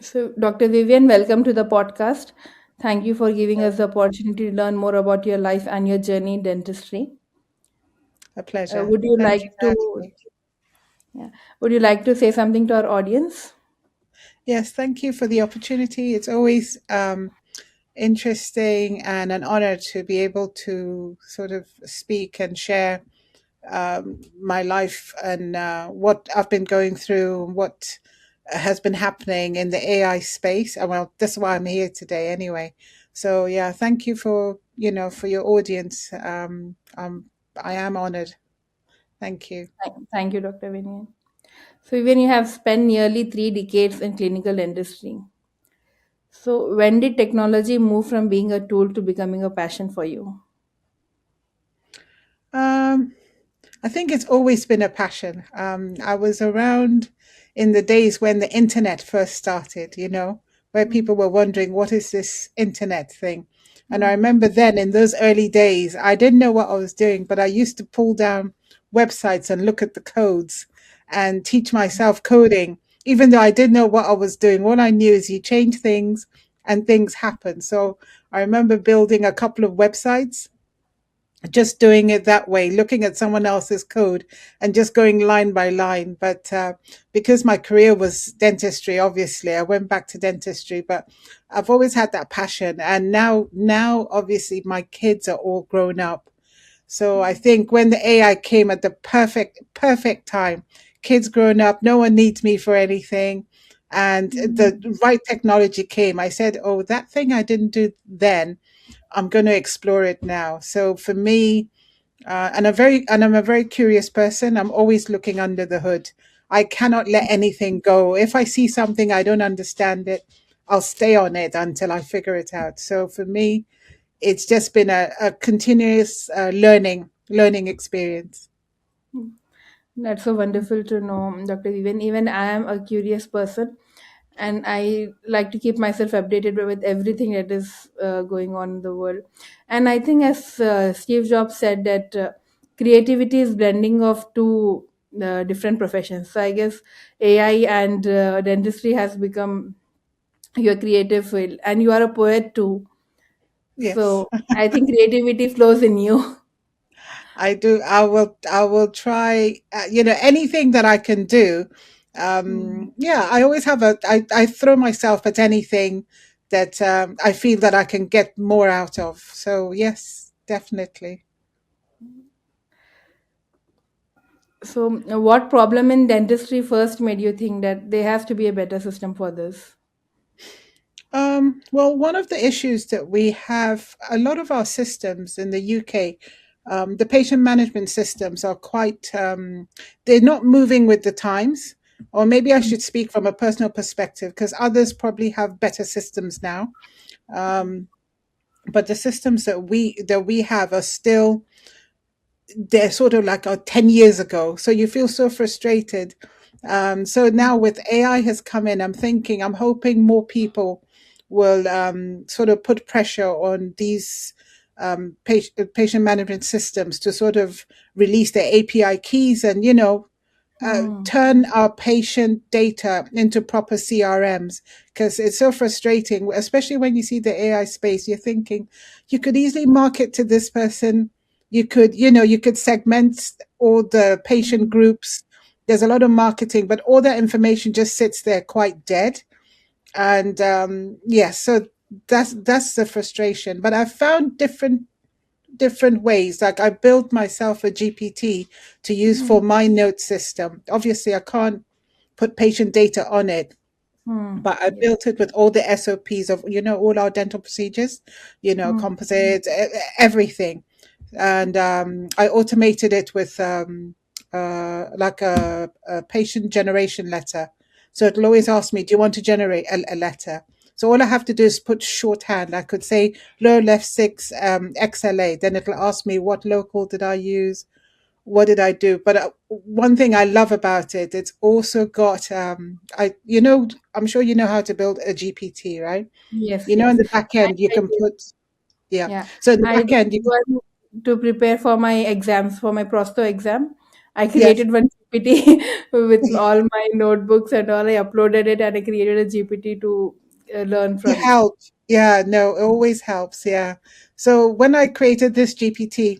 So, Dr. Vivian, welcome to the podcast. Thank you for giving us the opportunity to learn more about your life and your journey in dentistry. A pleasure. Would you Thank you like for having to, me. yeah, would you like to say something to our audience? Yes, thank you for the opportunity. It's always interesting and an honor to be able to sort of speak and share my life and what I've been going through, what has been happening in the AI space. And well, that's why I'm here today anyway. So yeah, thank you for, for your audience. I am honored. Thank you. Thank you, Dr. Vivian. So, Vivian, you have spent nearly 3 decades in clinical dentistry. So, when did technology move from being a tool to becoming a passion for you? Um, I think it's always been a passion. I was around in the days when the internet first started, where people were wondering, what is this internet thing? And I Mm. remember then in those early days, I didn't know what I was doing, but I used to pull down websites and look at the codes and teach myself coding, even though I didn't know what I was doing. All I knew is you change things and things happen. So I remember building a couple of websites, just doing it that way, looking at someone else's code and just going line by line. But because my career was dentistry, obviously, I went back to dentistry. But I've always had that passion, and now, obviously, my kids are all grown up. So I think when the AI came at the perfect time, kids grown up, no one needs me for anything. And Mm. the right technology came. I said, oh, that thing I didn't do then, I'm going to explore it now. So for me, and I'm a very curious person. I'm always looking under the hood. I cannot let anything go. If I see something I don't understand it, I'll stay on it until I figure it out. So for me, it's just been a continuous learning experience. That's so wonderful to know, Dr. Vivian. Even I am a curious person, and I like to keep myself updated with everything that is going on in the world. And I think, as Steve Jobs said, that creativity is blending of two different professions. So I guess AI and dentistry has become your creative field, and you are a poet too. Yes, So I think creativity flows in you. I do. I will try. Anything that I can do. Yeah, I always have I throw myself at anything that I feel that I can get more out of. So yes, definitely. So, what problem in dentistry first made you think that there has to be a better system for this? Well, one of the issues that we have, a lot of our systems in the UK, the patient management systems are quite, they're not moving with the times. Or maybe I should speak from a personal perspective because others probably have better systems now. Um, but the systems that we have are still, they're sort of like 10 years ago. So you feel so frustrated. So now with AI has come in, I'm hoping more people will sort of put pressure on these patient management systems to sort of release their API keys and, Hmm. turn our patient data into proper CRMs, because it's so frustrating, especially when you see the AI space. You're thinking you could easily market to this person. You could segment all the patient groups. There's a lot of marketing, but all that information just sits there quite dead. And yes, so that's the frustration. But I've found different ways. Like I built myself a GPT to use Hmm. for my note system. Obviously, I can't put patient data on it, Hmm. but I Yes. built it with all the SOPs of all our dental procedures, Hmm. composites, everything, and I automated it with like a patient generation letter. So it'll always ask me, "Do you want to generate a letter?" So all I have to do is put shorthand. I could say lower left six XLA. Then it'll ask me what local did I use, what did I do? But one thing I love about it, it's also got I'm sure you know how to build a GPT, right? Yes. In Yes. the back end you I can did. put, yeah. Yeah. So in the I back did end you one to prepare for my exams for my prosto exam. I yes. created one GPT with all my notebooks and all. I uploaded it and I created a GPT to learn It from it. helps. Yeah, no, it always helps. Yeah. So when I created this GPT,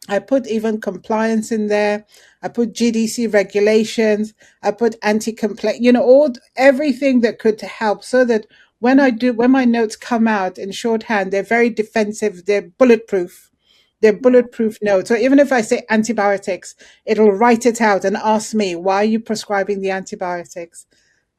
I put even compliance in there. I put GDC regulations. I put anti-complaint, everything that could help so that when my notes come out in shorthand, they're very defensive. They're bulletproof. They're Yeah. bulletproof notes. So even if I say antibiotics, it'll write it out and ask me, why are you prescribing the antibiotics?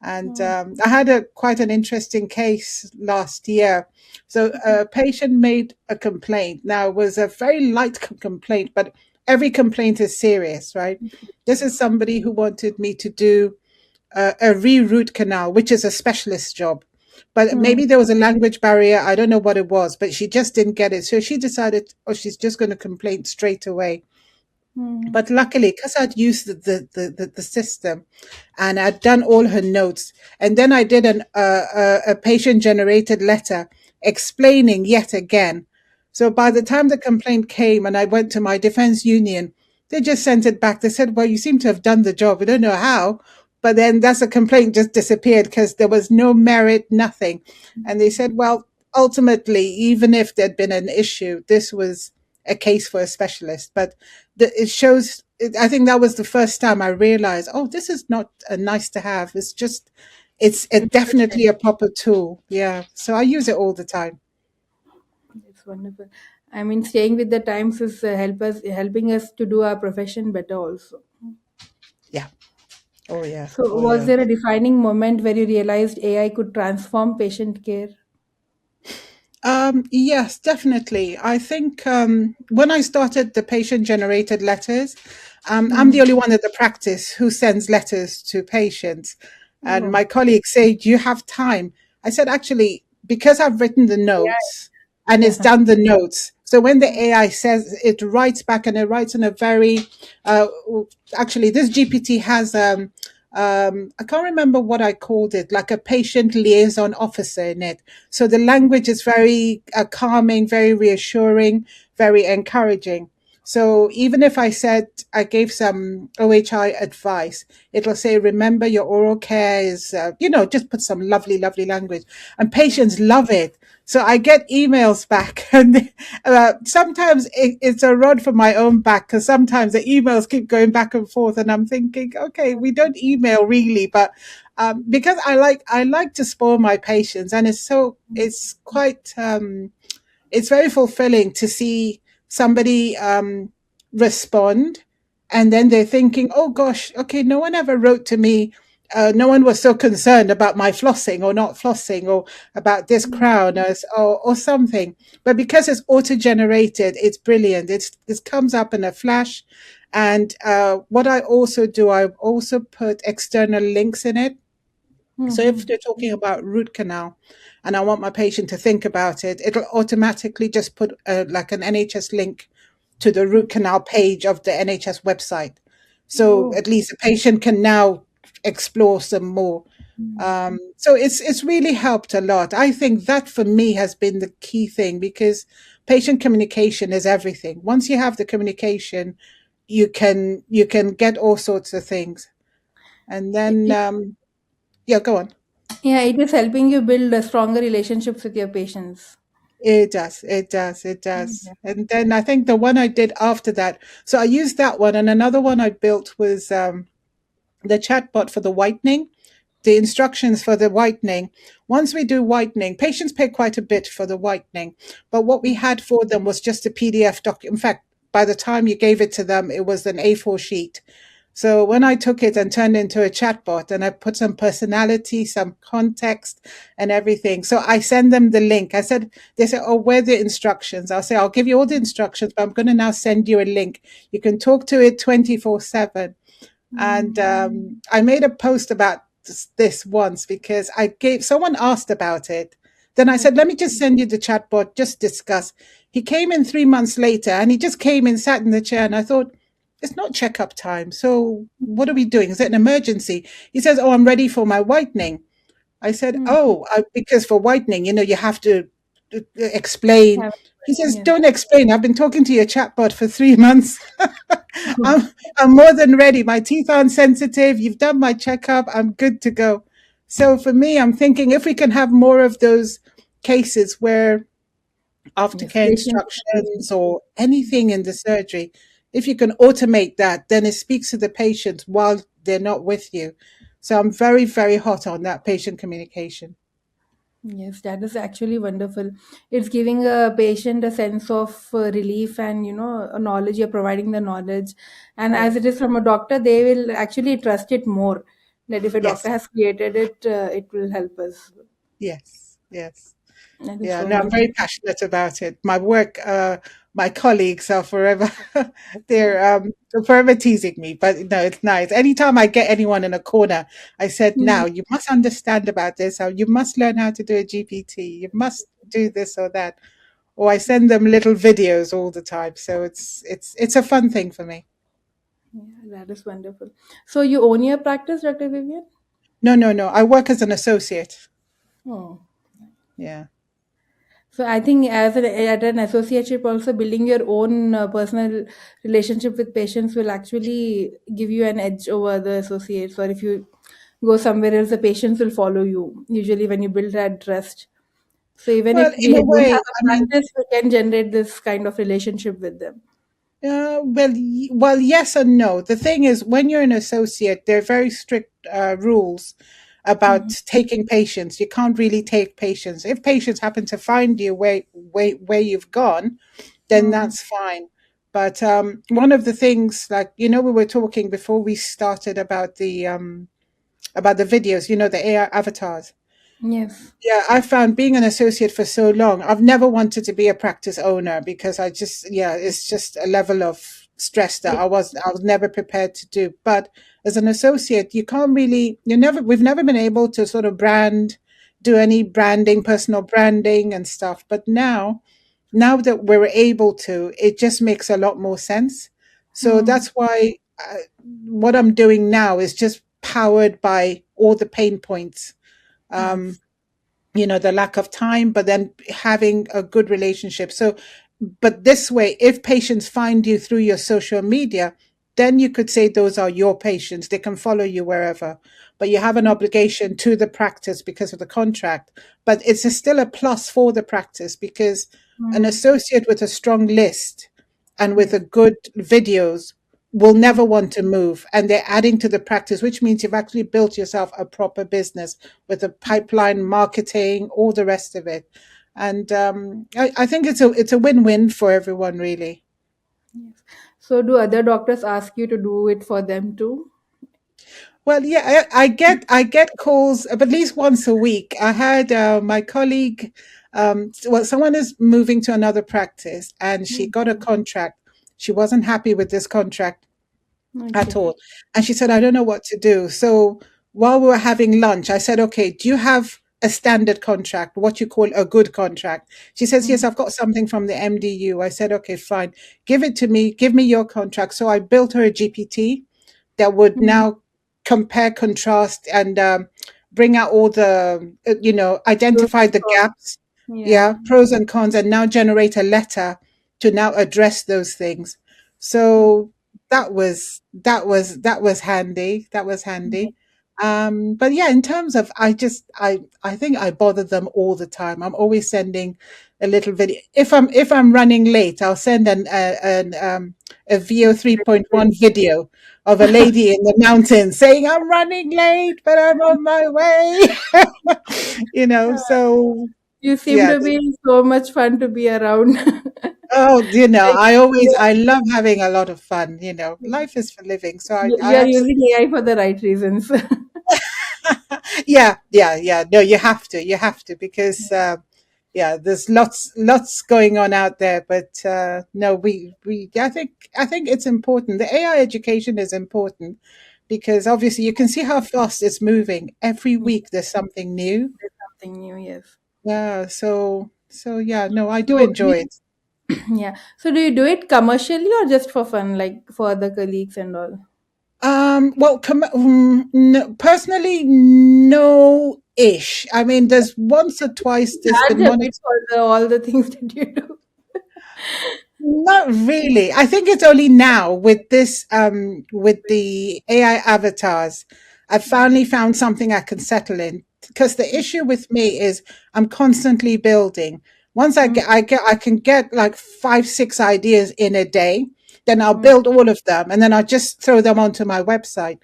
And Mm, I had a quite an interesting case last year. So a patient made a complaint. Now it was a very light complaint, but every complaint is serious, right? This is somebody who wanted me to do a re-root canal, which is a specialist job. But mm, maybe there was a language barrier. I don't know what it was, but she just didn't get it. So she decided, oh, she's just going to complain straight away. mm, But luckily, because I'd used the system, and I'd done all her notes. And then I did a patient generated letter explaining yet again. So by the time the complaint came and I went to my defense union, they just sent it back. They said, well, you seem to have done the job. We don't know how. But then that's a complaint just disappeared because there was no merit, nothing. And they said, well, ultimately, even if there'd been an issue, this was a case for a specialist. But it shows, I think that was the first time I realized, oh, this is not a nice to have. It's just, it's interesting. definitely a proper tool. Yeah. So I use it all the time. It's wonderful. I mean, staying with the times is helping us to do our profession better also. Yeah. Oh, yeah. So, Oh, was yeah. there a defining moment where you realized AI could transform patient care? Yes, definitely. I think when I started the patient generated letters, I'm Hmm. the only one at the practice who sends letters to patients. And Oh, my colleagues say, do you have time? I said, actually, because I've written the notes and it's yeah. done the notes. So when the Hmm. AI says it writes back and it writes in a very, uh, actually, this GPT has I can't remember what I called it, like a patient liaison officer in it. So the language is very calming, very reassuring, very encouraging. So even if I said I gave some OHI advice, it'll say, remember your oral care is, just put some lovely, lovely language. And patients love it. So I get emails back, and sometimes it's a rod for my own back because sometimes the emails keep going back and forth, and I'm thinking, okay, we don't email really, but because I like to spoil my patients, and it's quite it's very fulfilling to see somebody respond, and then they're thinking, oh gosh, okay, no one ever wrote to me. No one was so concerned about my flossing or not flossing or about this crown or something. But because it's auto generated, it's brilliant. It comes up in a flash. And what I also do, I also put external links in it. So if Hmm. they're talking about root canal and I want my patient to think about it, it'll automatically just put like an NHS link to the root canal page of the NHS website. So Oh. at least the patient can now explore some more. So it's really helped a lot. I think that for me has been the key thing because patient communication is everything. Once you have the communication, you can get all sorts of things. And then yeah, go on. Yeah, it is helping you build a stronger relationships with your patients. It does. It does. It does. Yeah. And then I think the one I did after that, so I used that one, and another one I built was the chatbot for the whitening, the instructions for the whitening. Once we do whitening, patients pay quite a bit for the whitening, but what we had for them was just a PDF doc. In fact, by the time you gave it to them, it was an A4 sheet. So when I took it and turned it into a chatbot and I put some personality, some context and everything. So I send them the link. I said, they say, oh, where are the instructions? I'll say, I'll give you all the instructions, but I'm going to now send you a link. You can talk to it 24/7. And I made a post about this once because I gave someone asked about it. Then I said, Okay. let me just send you the chatbot, just discuss. He came in 3 months later and he just came and sat in the chair. And I thought, it's not checkup time. So what are we doing? Is it an emergency? He says, oh, I'm ready for my whitening. I said, Hmm. oh, because for whitening, you have to explain Have- He says, Yes. "Don't explain. I've been talking to your chatbot for 3 months. I'm, I'm more than ready. My teeth aren't sensitive. You've done my checkup. I'm good to go." So for me, I'm thinking if we can have more of those cases where Yes. aftercare Patience. instructions or anything in the surgery, if you can automate that, then it speaks to the patient while they're not with you. So I'm very, very hot on that patient communication. Yes, that is actually wonderful. It's giving a patient a sense of relief and a knowledge. You're providing the knowledge, and as it Yes. is from a doctor, they will actually trust it more. That if a doctor Yes. has created it, it will help us. Yes. Yes. That is Yeah, so no, I'm much. very passionate about it. My work, my colleagues are forever, Yeah. they're forever teasing me, but no, it's nice. Anytime I get anyone in a corner, I said, Mm. now you must understand about this, or you must learn how to do a GPT, you must do this or that. Or I send them little videos all the time. So it's a fun thing for me. Yeah, that is wonderful. So you own your practice, Dr. Vivian? No, no, no. I work as an associate. Oh. Yeah. So I think as at an associateship, also building your own personal relationship with patients will actually give you an edge over the associates. Or if you go somewhere else, the patients will follow you. Usually, when you build that trust. So even Well, if in we a don't way, have a I mean, practice, we can generate this kind of relationship with them. well, yes and no. The thing is, when you're an associate, there are very strict rules about Mhm. taking patients. You can't really take patients. If patients happen to find you where you've gone, then Mhm. that's fine. But one of the things, like we were talking before we started about the videos, the AI avatars. Yes. Yeah, I found being an associate for so long, I've never wanted to be a practice owner because yeah, it's just a level of stress that I was never prepared to do. But as an associate, you can't really, we've never been able to sort of do any branding, personal branding and stuff. But now that we're able to, it just makes a lot more sense. So Mm. that's why what I'm doing now is just powered by all the pain points. Um, Yes. the lack of time, but then having a good relationship. So, but this way, if patients find you through your social media, then you could say those are your patients. They can follow you wherever, but you have an obligation to the practice because of the contract. But it's still a plus for the practice because an Mm. associate with a strong list and with a Yes. good videos will Mm. never want to move. And they're adding to the practice, which means you've actually built yourself a proper business with a pipeline, marketing, all the rest of it. And I think it's a win-win for everyone, really. Yes. So do other doctors ask you to do it for them too? Well, yeah, I get calls at least once a week. I had my colleague, well, someone is moving to another practice, and she got a Okay. contract. She wasn't happy with this contract at Okay. all. And she said, I don't know what to do. So while we were having lunch, I said, okay, do you have a standard contract, what you call a good contract? She says, yes, Mm. I've got something from the MDU. I said, okay, fine. Give it to me. Give me your contract. So I built her a GPT that would Mm. now compare, contrast, and bring out all the, Those identify the thoughts. gaps, yeah, Yeah. pros and cons, and now generate a letter to now address those things. Mm. So that was handy. That was Yeah. handy. But yeah, in terms of, I think I bother them all the time. I'm always sending a little video. If I'm running late, I'll send a VO 3.1 video of a lady in the mountains saying, I'm running late, but I'm on my way. So You seem yeah. to be so much fun to be around. Oh, Like, I yeah, love having a lot of fun. Life is for living. So I you are using absolutely, AI for the right reasons. yeah, yeah, yeah. No, you have to because, yeah, there's lots going on out there. But no, I think it's important. The AI education is important because obviously you can see how fast it's moving. Every Yeah, week there's something new. there's something new, yes. Yeah. So yeah, no, I do So, enjoy it. yeah. So, do you do it commercially or just for fun, like for other colleagues and all? Well, no, personally, no-ish. I mean, there's once or twice there's been Charge a one. bit for all the things that you do. Not really. I think it's only now with this with the AI avatars, I've finally found something I can settle in. Because the issue with me is I'm constantly building. Once Mm, I can get like 5, 6 ideas in a day, then I'll mm, build all of them and then I'll just throw them onto my website.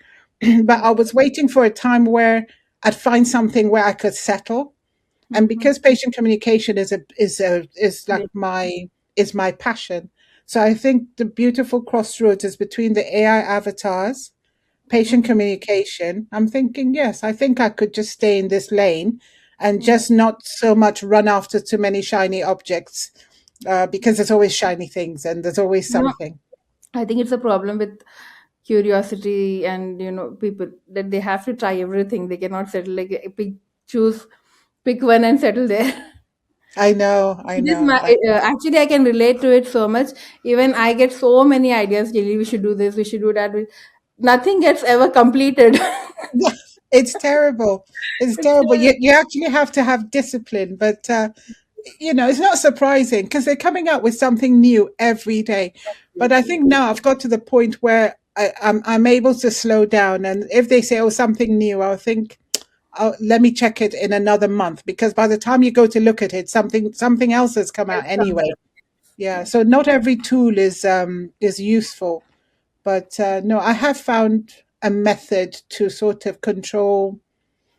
But I okay. was waiting for a time where I'd find something where I could settle. And Mhm. because patient communication is like Great. my passion, so I think the beautiful crossroads is between the AI avatars, patient Mhm. communication. I'm thinking, yes, I think I could just stay in this lane and Yeah. just not so much run after too many shiny objects, because there's always shiny things and there's always You know, something. I think it's a problem with curiosity and people that they have to try everything. They cannot settle like choose pick one and settle there. I know, I It is know. my actually I can relate to it so much. Even I get so many ideas daily. We should do this. We should do that. Nothing gets ever completed. It's terrible. It's It's terrible. You actually have to have discipline, but it's not surprising because they're coming out with something new every day. But I think now I've got to the point where I'm able to slow down, and if they say, "Oh, something new," I'll think, "Oh, let me check it in another month," because by the time you go to look at it, something else has come out it's anyway. somewhere. Yeah, Yeah. so not every tool is useful, but no, I have found a method to sort of control.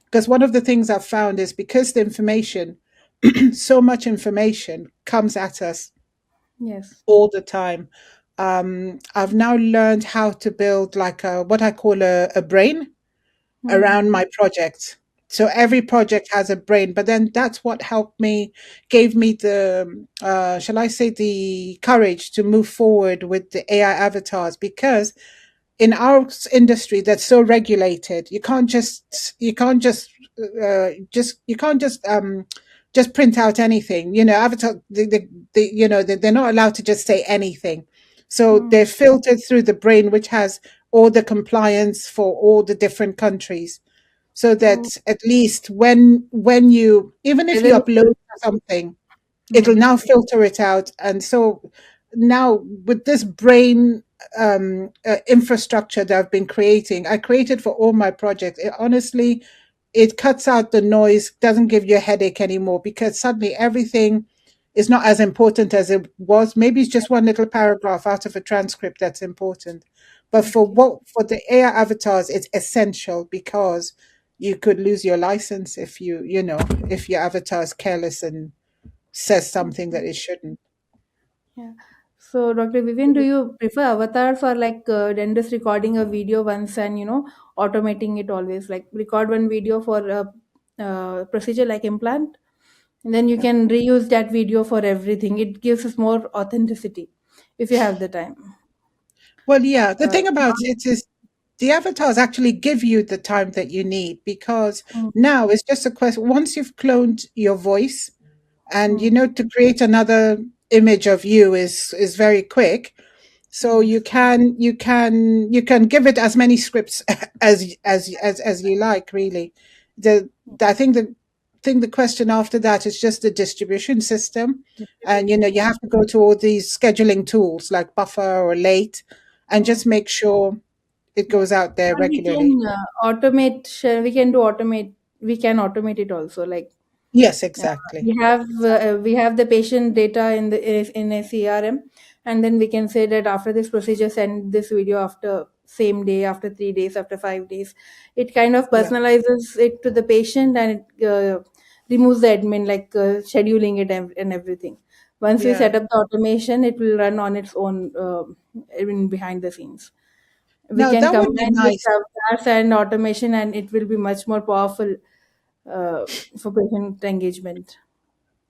Because one of the things I've found is because the information, so much information comes at us Yes. all the time. I've now learned how to build like what I call a brain Hmm. around my project. So every project has a brain, but then that's what helped me, gave me the, shall I say, the courage to move forward with the AI avatars because in our industry that's so regulated, you can't just print out anything. Avatar, they're not allowed to just say anything, so Hmm. they're filtered through the brain, which has all the compliance for all the different countries, so Oh, that at least when you, even if you whether upload something, it'll hmm. now filter it out. And so now with this brain infrastructure that I've been creating, I created for all my projects. Honestly, it cuts out the noise, doesn't give you a headache anymore because suddenly everything is not as important as it was. Maybe it's just one little paragraph out of a transcript that's important. But Okay. for the AI avatars, it's essential because you could lose your license if if your avatar is careless and says something that it shouldn't. Yeah. So, Dr. Vivian, do you prefer avatars or like dentist recording a video once and automating it always? Like record one video for a procedure like implant, and then you Yeah. can reuse that video for everything. It gives us more authenticity if you have the time. Well, yeah, the thing about Now- it is the avatars actually give you the time that you need because Mm, now it's just a question. Once you've cloned your voice, and mm, to create another image of you is very quick. So yes. you can give it as many scripts as you like, really. I think the question after that is just the distribution system. And Distribution. you have to go to all these scheduling tools like Buffer or Late and Mm, just make sure it yeah. goes out there Or we regularly. can automate. We can do automate. We can automate it also. Like Yes, yeah, exactly. we have the patient data in a CRM, and then we can say that after this procedure, send this video after same day, after 3 days, after 5 days. It kind of Yeah. personalizes it to the patient, and it removes the admin like scheduling it and everything. Once we Yeah. set up the automation, it will run on its own in behind the scenes. We No, can that would be combine this nice. avatars and automation, and it will be much more powerful uh, for patient engagement.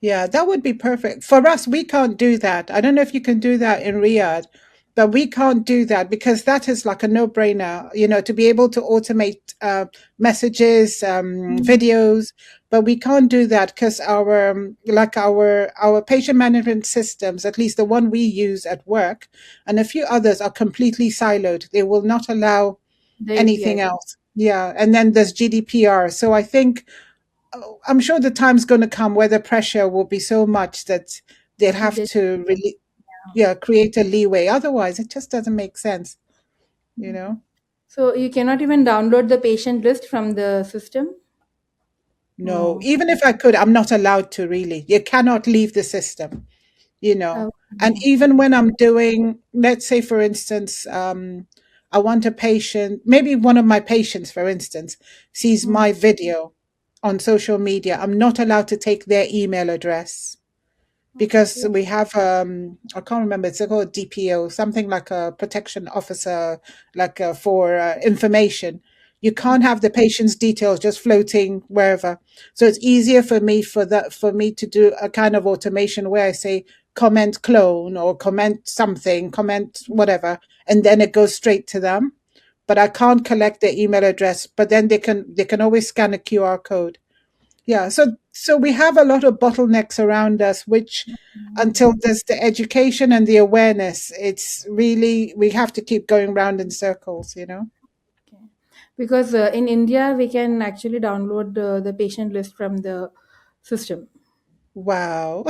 Yeah, that would be perfect. For us, we can't do that. I don't know if you can do that in Riyadh, but we can't do that because that is like a no-brainer, to be able to automate messages, Mm. videos, but we can't do that because our patient management systems, at least the one we use at work, and a few others are completely siloed. They will not allow The anything API. else. Yeah, and then there's GDPR. So I think I'm sure the time's going to come where the pressure will be so much that they'll have They, to really. yeah, create a leeway. Otherwise, it just doesn't make sense, you know? So you cannot even download the patient list from the system? No, No. even if I could, I'm not allowed to really. You cannot leave the system, you know. And Okay. even when I'm doing, let's say, for instance, I want a patient, maybe one of my patients, for instance, sees Hmm. my video on social media. I'm not allowed to take their email address because Okay. we have I can't remember, it's called DPO, something like a protection officer, like for information. You can't have the patient's details just floating wherever. So it's easier for me for me to do a kind of automation where I say comment clone or comment something, comment whatever, and then it goes straight to them. But I can't collect their email address. But then they can always scan a QR code. Yeah, so we have a lot of bottlenecks around us, which until there's the education and the awareness, it's really we have to keep going round in circles, you know? Okay. Because in India, we can actually download the patient list from the system. Wow.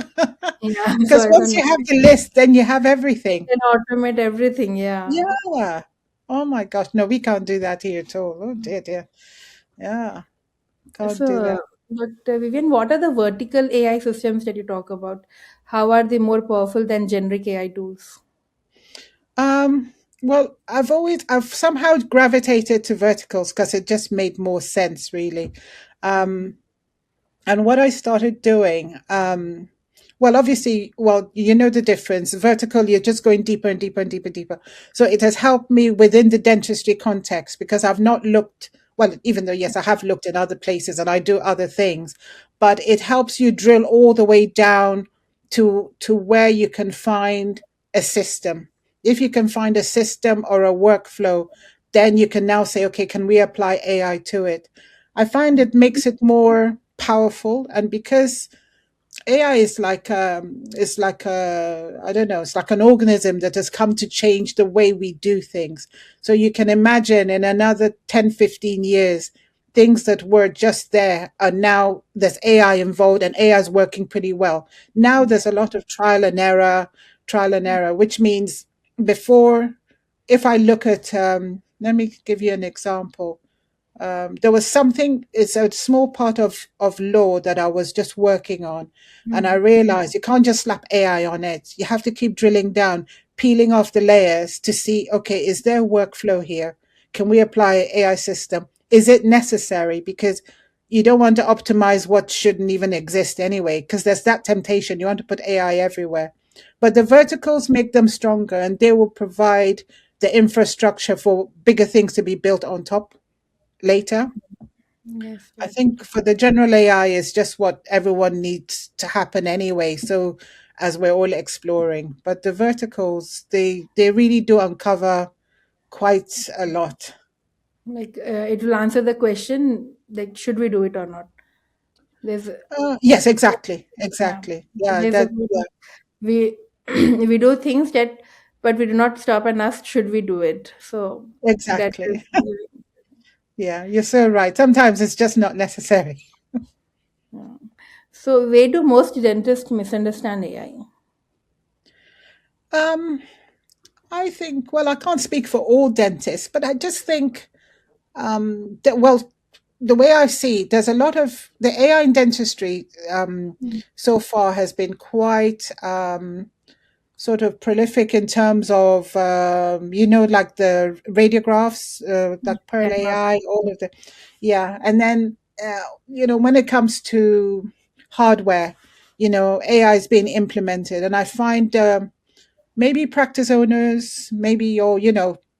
Yeah. So Because I once don't know. you have the list, then you have We everything. can automate everything. Yeah. Yeah. Oh my gosh. No, we can't do that here at all. Oh dear, dear. Yeah, can't do So, that. Vivian, what are the vertical AI systems that you talk about? How are they more powerful than generic AI tools? Um, well, I've somehow gravitated to verticals because it just made more sense, really. Mhm. Um, And what I started doing, well, obviously, well, you know the difference. Vertical, you're just going deeper and deeper and deeper and deeper. So it has helped me within the dentistry context because I've not looked, well, even though, yes, I have looked at other places and I do other things, but it helps you drill all the way down to where you can find a system. If you can find a system or a workflow, then you can now say, okay, can we apply AI to it? I find it makes it more powerful, and because AI is like a I don't know, it's like an organism that has come to change the way we do things. So you can imagine in another 10, 15 years, things that were just there are now there's AI involved and AI is working pretty well. Now Yeah. there's a lot of trial and error, which means before, if I look at let me give you an example. There was something, it's a small part of law that I was just working on. And I Mm. realized you can't just slap AI on it. You have to keep drilling down, peeling off the layers to see, okay, is there a workflow here? Can we apply an AI system? Is it necessary? Because you don't want to optimize what shouldn't even exist anyway, because there's that temptation. You want to put AI everywhere. But the verticals make them stronger and they will provide the infrastructure for bigger things to be built on top later. Yes, I right. think for the general AI is just what everyone needs to happen anyway. So as we're all exploring, but the verticals, they really do uncover quite a lot. Like it will answer the question like should we do it or not? There's Yes, yeah, exactly, yeah. exactly. Yeah, There's a that. quote Yeah, of we we do things that but we do not stop and ask should we do it. So that exactly. is Yeah, you're so right. Sometimes it's just not necessary. yeah. So where do most dentists misunderstand AI? Um, I think. Well, I can't speak for all dentists, but I just think that well, the way I see it, there's a lot of the AI in dentistry Mm. so far has been quite sort of prolific in terms of like the radiographs, like Pearl Chatbot. AI, all of the yeah, and then when it comes to hardware, AI is being implemented, and I find maybe practice owners, maybe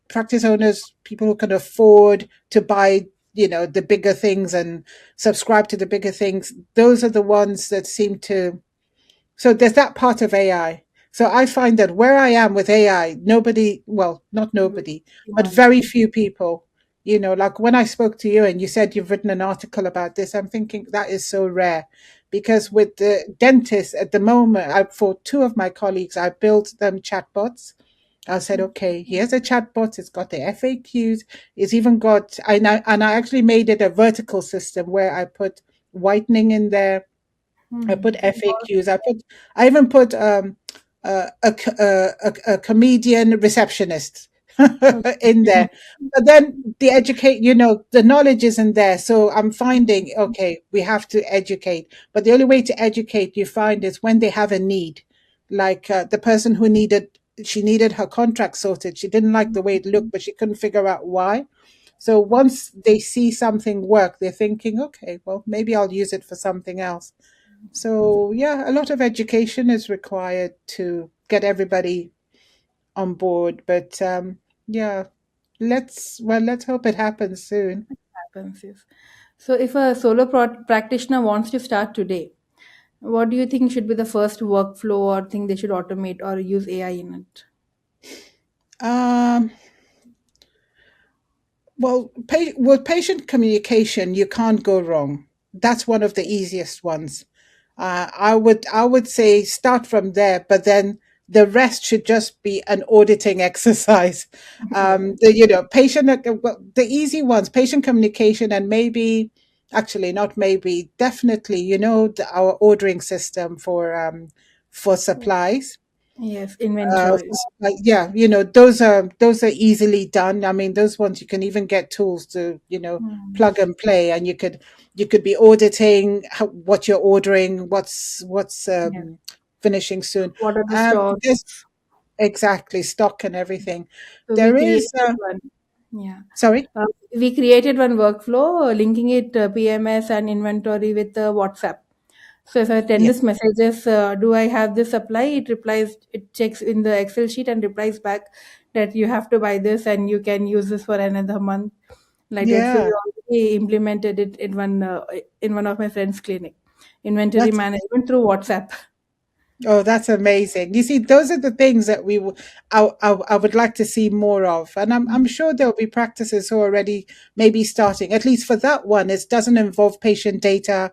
practice owners, people who can afford to buy, the bigger things and subscribe to the bigger things. Those are the ones that seem to. So there's that part of AI. So I find that where I am with AI, nobody, well, not nobody, but Demand. very few people, like when I spoke to you and you said you've written an article about this, I'm thinking that is so rare because with the dentists at the moment, for two of my colleagues, I built them chatbots. I said, okay, here's a chatbot. It's got the FAQs. It's even got, and I actually made it a vertical system where I put whitening in there. I put Hmm. FAQs. I even put a comedian receptionist in Okay. there. But then the educate, the knowledge isn't there. So I'm finding, okay, we have to educate. But the only way to educate you find is when they have a need. Like the person who she needed her contract sorted. She didn't like the way it looked, but she couldn't figure out why. So once they see something work, they're thinking, okay, well, maybe I'll use it for something else. So yeah, a lot of education is required to get everybody on board. But yeah, let's hope it happens soon. Happens, yes. So, if a solo practitioner wants to start today, what do you think should be the first workflow or thing they should automate or use AI in it? Um, with patient communication, you can't go wrong. That's one of the easiest ones. I would say start from there, but then the rest should just be an auditing exercise. Yeah. The easy ones, patient communication, and maybe, actually not maybe, definitely, our ordering system for supplies. Yes, inventory. Yeah, those are easily done. I mean, those ones you can even get tools to, Hmm. plug and play, and you could be auditing what you're ordering, what's Yes. finishing soon. What are the stocks? There's exactly stock and everything. So we There created is, one. Yeah. sorry. We created one workflow linking it PMS and inventory with WhatsApp. So if I send Yeah, this messages, do I have this supply? It replies, it checks in the Excel sheet and replies back that you have to buy this and you can use this for another month, like that. So we yeah. already implemented it in one of my friend's clinic, inventory That's management through WhatsApp. Oh, that's amazing. You see, those are the things that I would like to see more of. And I'm sure there'll be practices who are already maybe starting, at least for that one. It doesn't involve patient data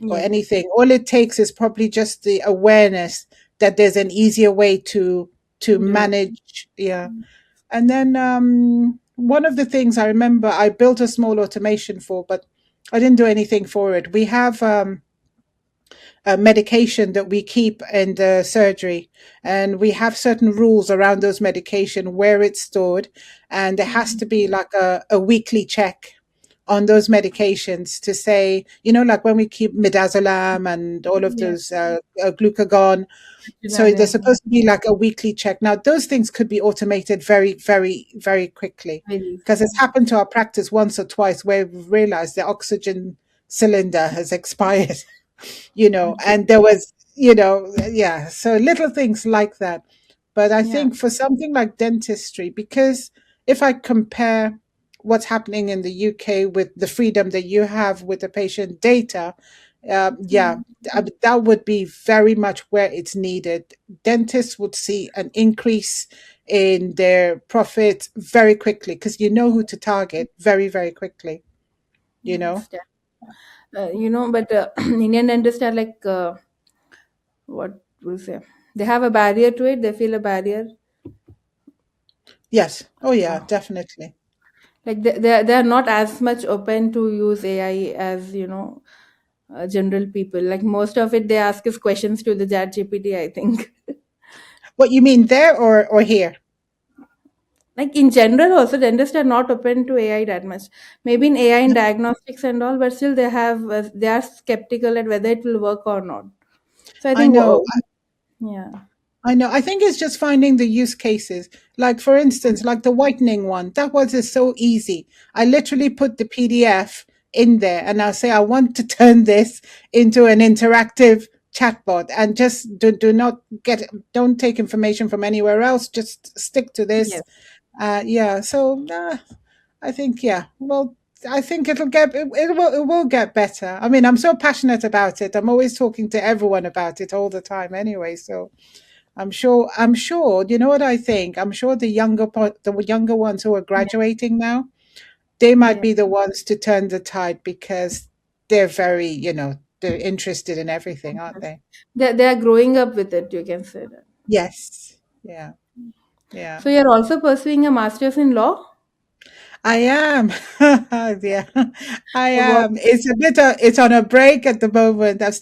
or Yes. anything. All it takes is probably just the awareness that there's an easier way to Do it. manage. Yeah. And then one of the things I remember I built a small automation for, but I didn't do anything for it. We have medication that we keep in the surgery, and we have certain rules around those medication, where it's stored, and there has Mm. to be like a weekly check on those medications to say, like when we keep midazolam and all of Yes. those glucagon. So there's Yeah. supposed to be like a weekly check. Now those things could be automated very, very, very quickly, Very because easy. it's happened to our practice once or twice where we've realized the oxygen cylinder has expired. Okay. And there was, yeah, so little things like that. But I Yeah. think for something like dentistry, because if I compare what's happening in the UK with the freedom that you have with the patient data, yeah, Mm. that would be very much where it's needed. Dentists would see an increase in their profit very quickly because you know who to target very, very quickly, you know? Yes. But Indian dentists are like what we say. They have a barrier to it. They feel a barrier. Yes. Oh, yeah, Uh, definitely. like they are not as much open to use AI as general people. Like most of it, they ask us questions to the Chat GPT. I think. What you mean there or here? Like in general, also dentists are not open to AI that much. Maybe in AI and diagnostics and all, but still they are skeptical at whether it will work or not. So I I think, know. yeah, I know. I think it's just finding the use cases. Like for instance, like the whitening one, that was just so easy. I literally put the PDF in there and I'll say I want to turn this into an interactive chatbot, and just don't take information from anywhere else. Just stick to this. yes, Yeah. So I think, yeah. Well, I think it will get better. I mean, I'm so passionate about it. I'm always talking to everyone about it all the time anyway. So I'm sure, you know what I think? I'm sure the younger ones who are yes, graduating now, they might yes. be the ones to turn the tide because they're interested in everything, aren't they? They are growing up with it. You can say that. Yes. Yeah. Yeah. So you're also pursuing a master's in law. I am. Yeah, I What? am. It's on a break at the moment. I've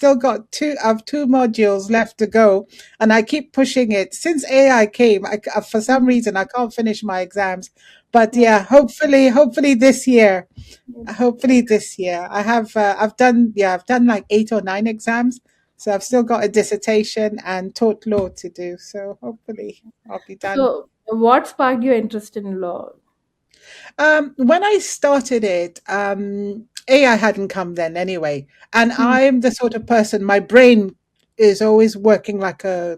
two modules left to go, and I keep pushing it. Since AI came, for some Mhm. reason, I can't finish my exams. But Okay. yeah, hopefully this year. Okay. Hopefully this year. I've done like 8 or 9 exams. So I've still got a dissertation and taught law to do. So hopefully I'll be done. So, what sparked your interest in law? When I started it, AI hadn't come then anyway, and Hmm. I'm the sort of person, my brain is always working like an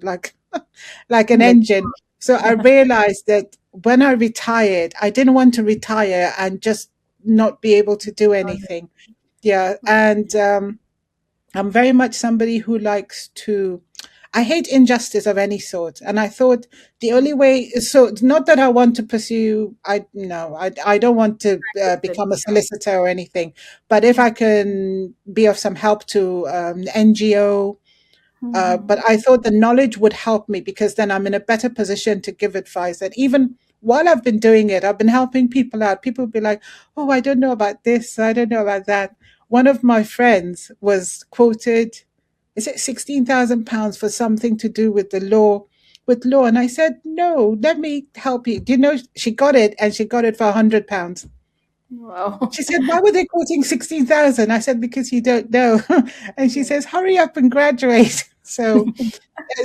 Like, engine. So I realized that when I retired, I didn't want to retire and just not be able to do anything. Yeah, and I'm very much somebody who likes to. I hate injustice of any sort, and I thought the only way. So, not that I want to pursue. I no, I don't want to understood. become a solicitor or anything. But if I can be of some help to NGO, Mm-hmm. but I thought the knowledge would help me because then I'm in a better position to give advice. And even while I've been doing it, I've been helping people out. People will be like, "Oh, I don't know about this. I don't know about that." One of my friends was quoted, is it £16,000 for something to do with the law? With law, and I said, "No, let me help you." Do you know she got it, and she got it for £100. Wow. She said, "Why were they quoting 16,000?" I said, "Because you don't know." And she Yeah. says, "Hurry up and graduate."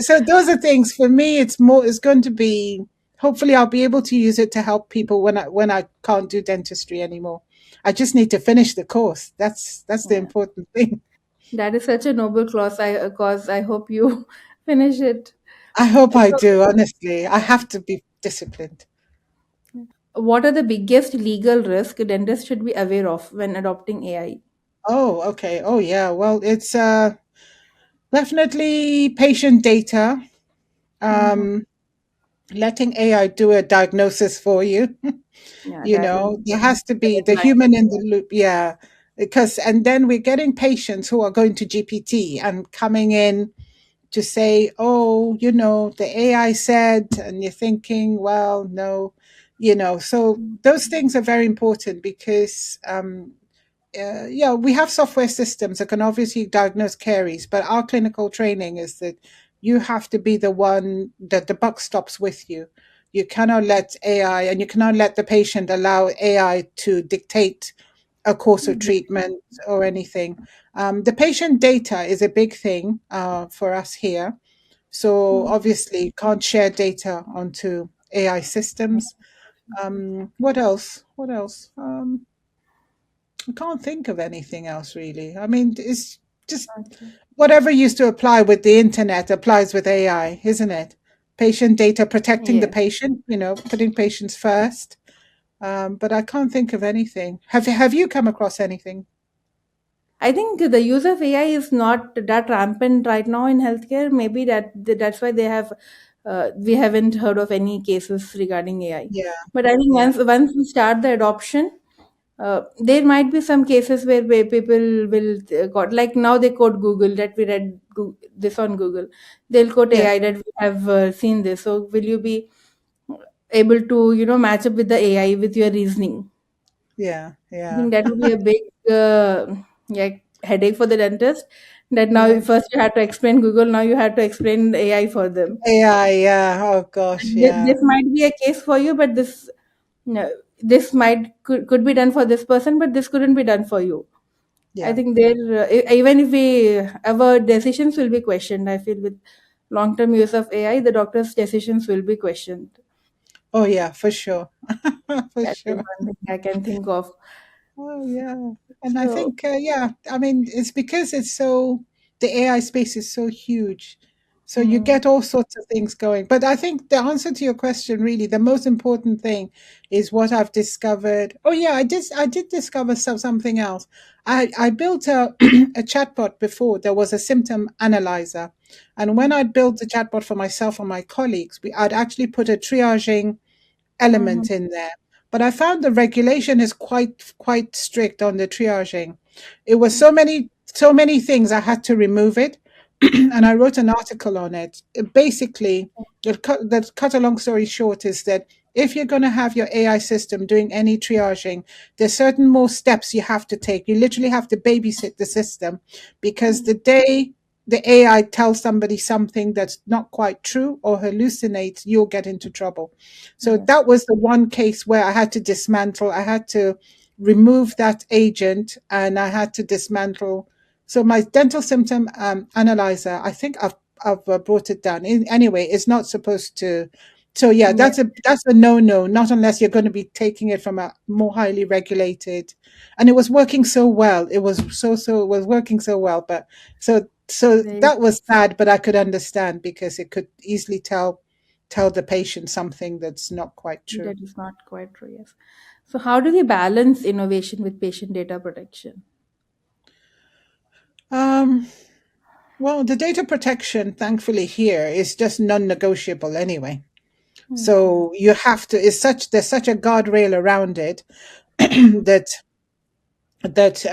So those are things for me. It's going to be, hopefully I'll be able to use it to help people when I can't do dentistry anymore. I just need to finish the course. That's the Yeah. important thing. That is such a noble cause. I hope you finish it. I hope I So, do. Honestly, I have to be disciplined. what are the biggest legal risk dentists should be aware of when adopting AI? Oh, okay. Oh, yeah. Well, it's definitely patient data. Mm-hmm. Um, letting AI do a diagnosis for you. Yeah, that will be There has to a be red the line. human in the loop. Yeah, because and then we're getting patients who are going to GPT and coming in to say, "Oh, the AI said," and you're thinking, "Well, no." So those things are very important because yeah, we have software systems that can obviously diagnose caries, but our clinical training is that you have to be the one that the buck stops with you. You cannot let AI, and you cannot let the patient allow AI to dictate a course of Yeah. treatment or anything. The patient data is a big thing for us here. So Mm. obviously, you can't share data onto AI systems. What else? What else? I can't think of anything else really. I mean, it's just Okay. whatever used to apply with the internet applies with AI, isn't it? Patient data, protecting the Yes. patient, putting patients first. But I can't think of anything. Have you come across anything? I think the use of AI is not that rampant right now in healthcare. Maybe that's why we haven't heard of any cases regarding AI. Yeah, But I think yeah, once we start the adoption, there might be some cases where people will like now they quote Google that we read this on Google. They'll quote yeah, AI that we have seen this. So will you be able to match up with the AI with your reasoning? yeah, I yeah, think that would be a big yeah, headache for the dentist. That now yeah. first you had to explain Google, now you have to explain AI for them. AI, yeah. Oh gosh, yeah, This might be a case for you, but no, this could be done for this person, but this couldn't be done for you. I yeah. think even if our decisions will be questioned. I feel with long term use of AI, the doctor's decisions will be questioned. Oh yeah, for sure, for That is sure. one thing I can think of. Oh yeah, and I So, think yeah, I mean it's because the AI space is so huge, so you hmm, get all sorts of things going. But I think the answer to your question, really, the most important thing is what I've discovered. Oh yeah, I did discover something else. I built a a chatbot before. There was a symptom analyzer, and when I built the chatbot for myself and my colleagues, I'd actually put a triaging hmm, element in there. But I found the regulation is quite strict on the triaging. It was so many things I had to remove it, and I wrote an article on it. Basically, the cut a long story short is that if you're going to have your AI system doing any triaging, there's certain more steps you have to take. You literally have to babysit the system, because Mm. the day the AI tells somebody something that's not quite true or hallucinates, you'll get into trouble. So Yes. that was the one case where I had to dismantle, I had to remove that agent, and I had to dismantle. So my dental symptom analyzer, I think I've brought it down. Anyway, it's not supposed to. So yeah, Yes. that's a no. Not unless you're going to be taking it from a more highly regulated. And it was working so well. It was it was working so well. But so Very, that was sad, but I could understand, because it could easily tell the patient something that's not quite true. that is not quite true. Yes. So, how do we balance innovation with patient data protection? Um, well, the data protection, thankfully, here is just non-negotiable anyway. Okay. So you have to. There's such a guardrail around it that that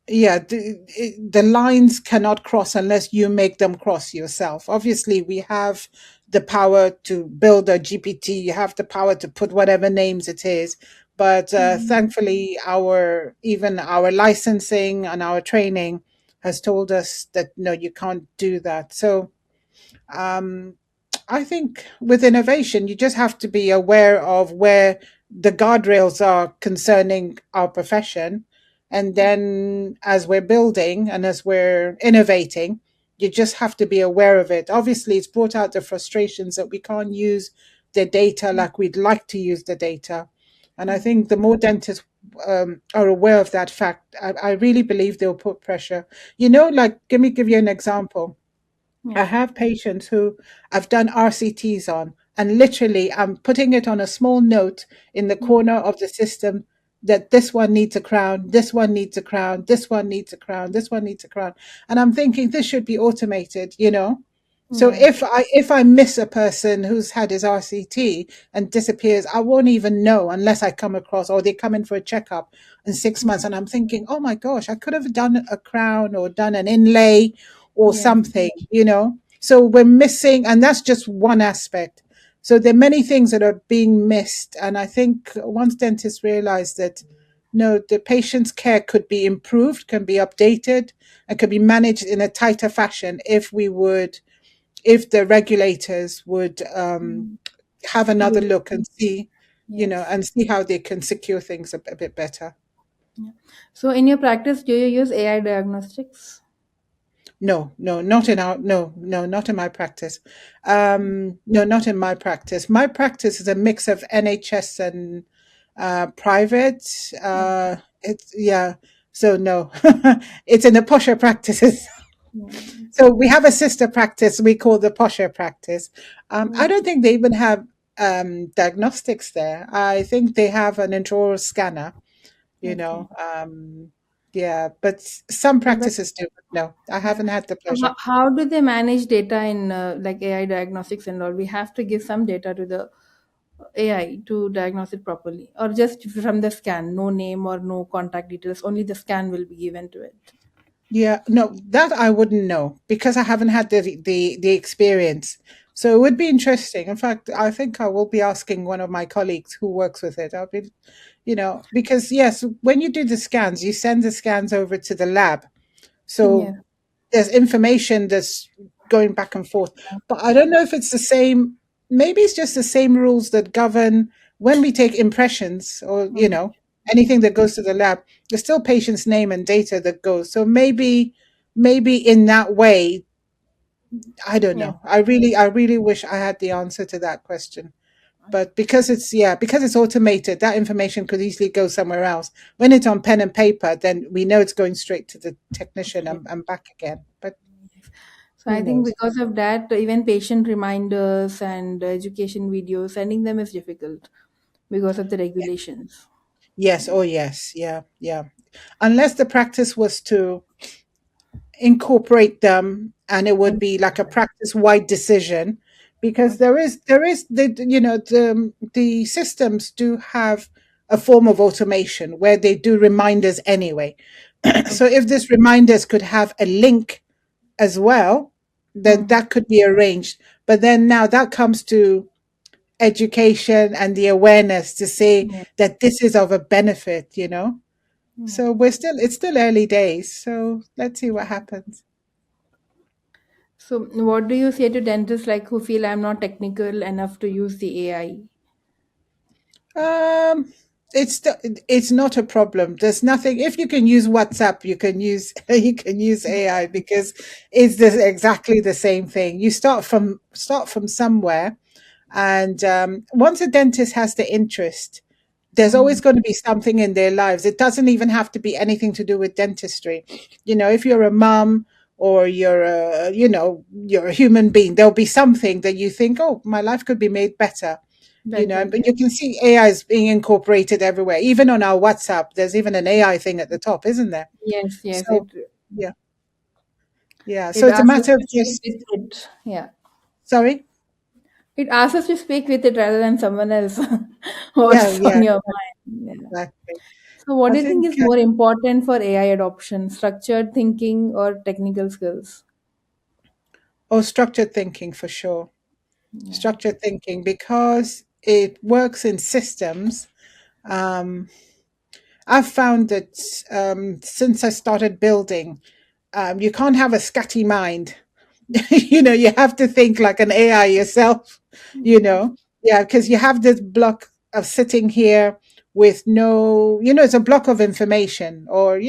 yeah, the lines cannot cross unless you make them cross yourself. Obviously, we have the power to build a GPT. You have the power to put whatever names it is, but Mm. thankfully, our even our licensing and our training has told us that no, you can't do that. So um, I think with innovation, you just have to be aware of where the guardrails are concerning our profession. And then as we're building and as we're innovating, you just have to be aware of it. Obviously, it's brought out the frustrations that we can't use the data like we'd like to use the data. And I think Yes. the more dentists are aware of that fact, I really believe they'll put pressure. You know, like, let me give you an example. I Yes. have patients who I've done RCTs on, and literally I'm putting it on a small note in the Mm. corner of the system that this one needs a crown, this one needs a crown, this one needs a crown, this one needs a crown. And I'm thinking this should be automated, you know? So Yes. if I miss a person who's had his RCT and disappears, I won't even know unless I come across, or they come in for a checkup in 6 months, and I'm thinking, oh my gosh, I could have done a crown or done an inlay or Yes. something, you know? So we're missing, and that's just one aspect. So there are many things that are being missed. And I think once dentists realize that no, the patient's care could be improved, can be updated, and could be managed in a tighter fashion if the regulators would Mm. have another Look. look and see, Yes. and see how they can secure things a bit better. Yeah. So, in your practice, do you use AI diagnostics? No, no, not in our, no, no, not in my practice. No, not in my practice. My practice is a mix of NHS and private. Okay. It's yeah. So no, it's in the posher practices. Yes. So we have a sister practice we call the posher practice. I don't Okay. think they even have diagnostics there. I think they have an intraoral scanner, you Okay. know. Yeah, but some Yeah, but practices do. But no, I yeah. haven't had the So pleasure. how do they manage data in like AI diagnostics and all? We have to give some data to the AI to diagnose it properly, or just from the scan, no name or no contact details, only the scan will be given to it. Yeah, no, that I wouldn't know because I haven't had the experience. So it would be interesting. In fact, I think I will be asking one of my colleagues who works with it. I'll be, because yes, when you do the scans, you send the scans over to the lab. So Yeah. there's information that's going back and forth. But I don't know if it's the same. Maybe it's just the same rules that govern when we take impressions or, Mm. anything that goes to the lab. There's still patient's name and data that goes. So maybe in that way, I don't Yeah. know. I really wish I had the answer to that question. But because it's automated, that information could easily go somewhere else. When it's on pen and paper, then we know it's going straight to the technician Yeah. and back again. But So who I think knows? because of that, even patient reminders and education videos, sending them is difficult because of the regulations. Yes, oh yes, yeah, yeah. Unless the practice was to incorporate them and it would And be like a practice wide decision, because okay. there is the systems do have a form of automation where they do reminders anyway. So Okay. if this reminders could have a link as well, then Mm. that could be arranged. But then now that comes to education and the awareness to say Yeah. that this is of a benefit, you know. Yeah. So it's still early days. So let's see what happens. So, what do you say to dentists like who feel I'm not technical enough to use the AI? Um, it's not a problem. There's nothing. If you can use WhatsApp, you can use you can use AI because it's exactly the same thing. You start from somewhere, and once a dentist has the interest, there's Mm-hmm. always going to be something in their lives. It doesn't even have to be anything to do with dentistry. You know, if you're a mom or you're a, you're a human being, there'll be something that you think, oh, my life could be made better. You That's know, right. but Yeah. you can see AI is being incorporated everywhere. Even on our WhatsApp, there's even an AI thing at the top, isn't there? Yes. Yes. So, yeah, yeah. So It it's a asks us matter of to speak just, with it. Yeah. sorry? It asks us to speak with it rather than someone else. Yeah, What's yeah, on your mind? Yeah. exactly. So, what I do you think think, is more important for AI adoption? Structured thinking or technical skills? oh, structured thinking for sure. Yeah. Structured thinking because it works in systems. Um, I've found that since I started building, you can't have a scatty mind. You know, you have to think like an AI yourself, you Yes. know. Yeah, because you have this block of sitting here with no, it's a block of information, or,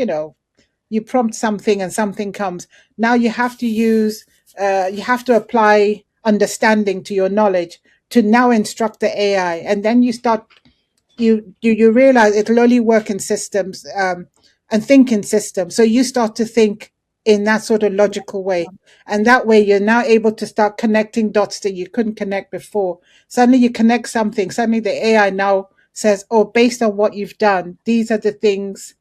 you prompt something and something comes. Now you have to apply understanding to your knowledge to now instruct the AI. And then you realize it'll only work in systems, and think in systems. So you start to think in that sort of logical way. And that way you're now able to start connecting dots that you couldn't connect before. Suddenly you connect something. Suddenly the AI now says, oh, based on what you've done, these are the things,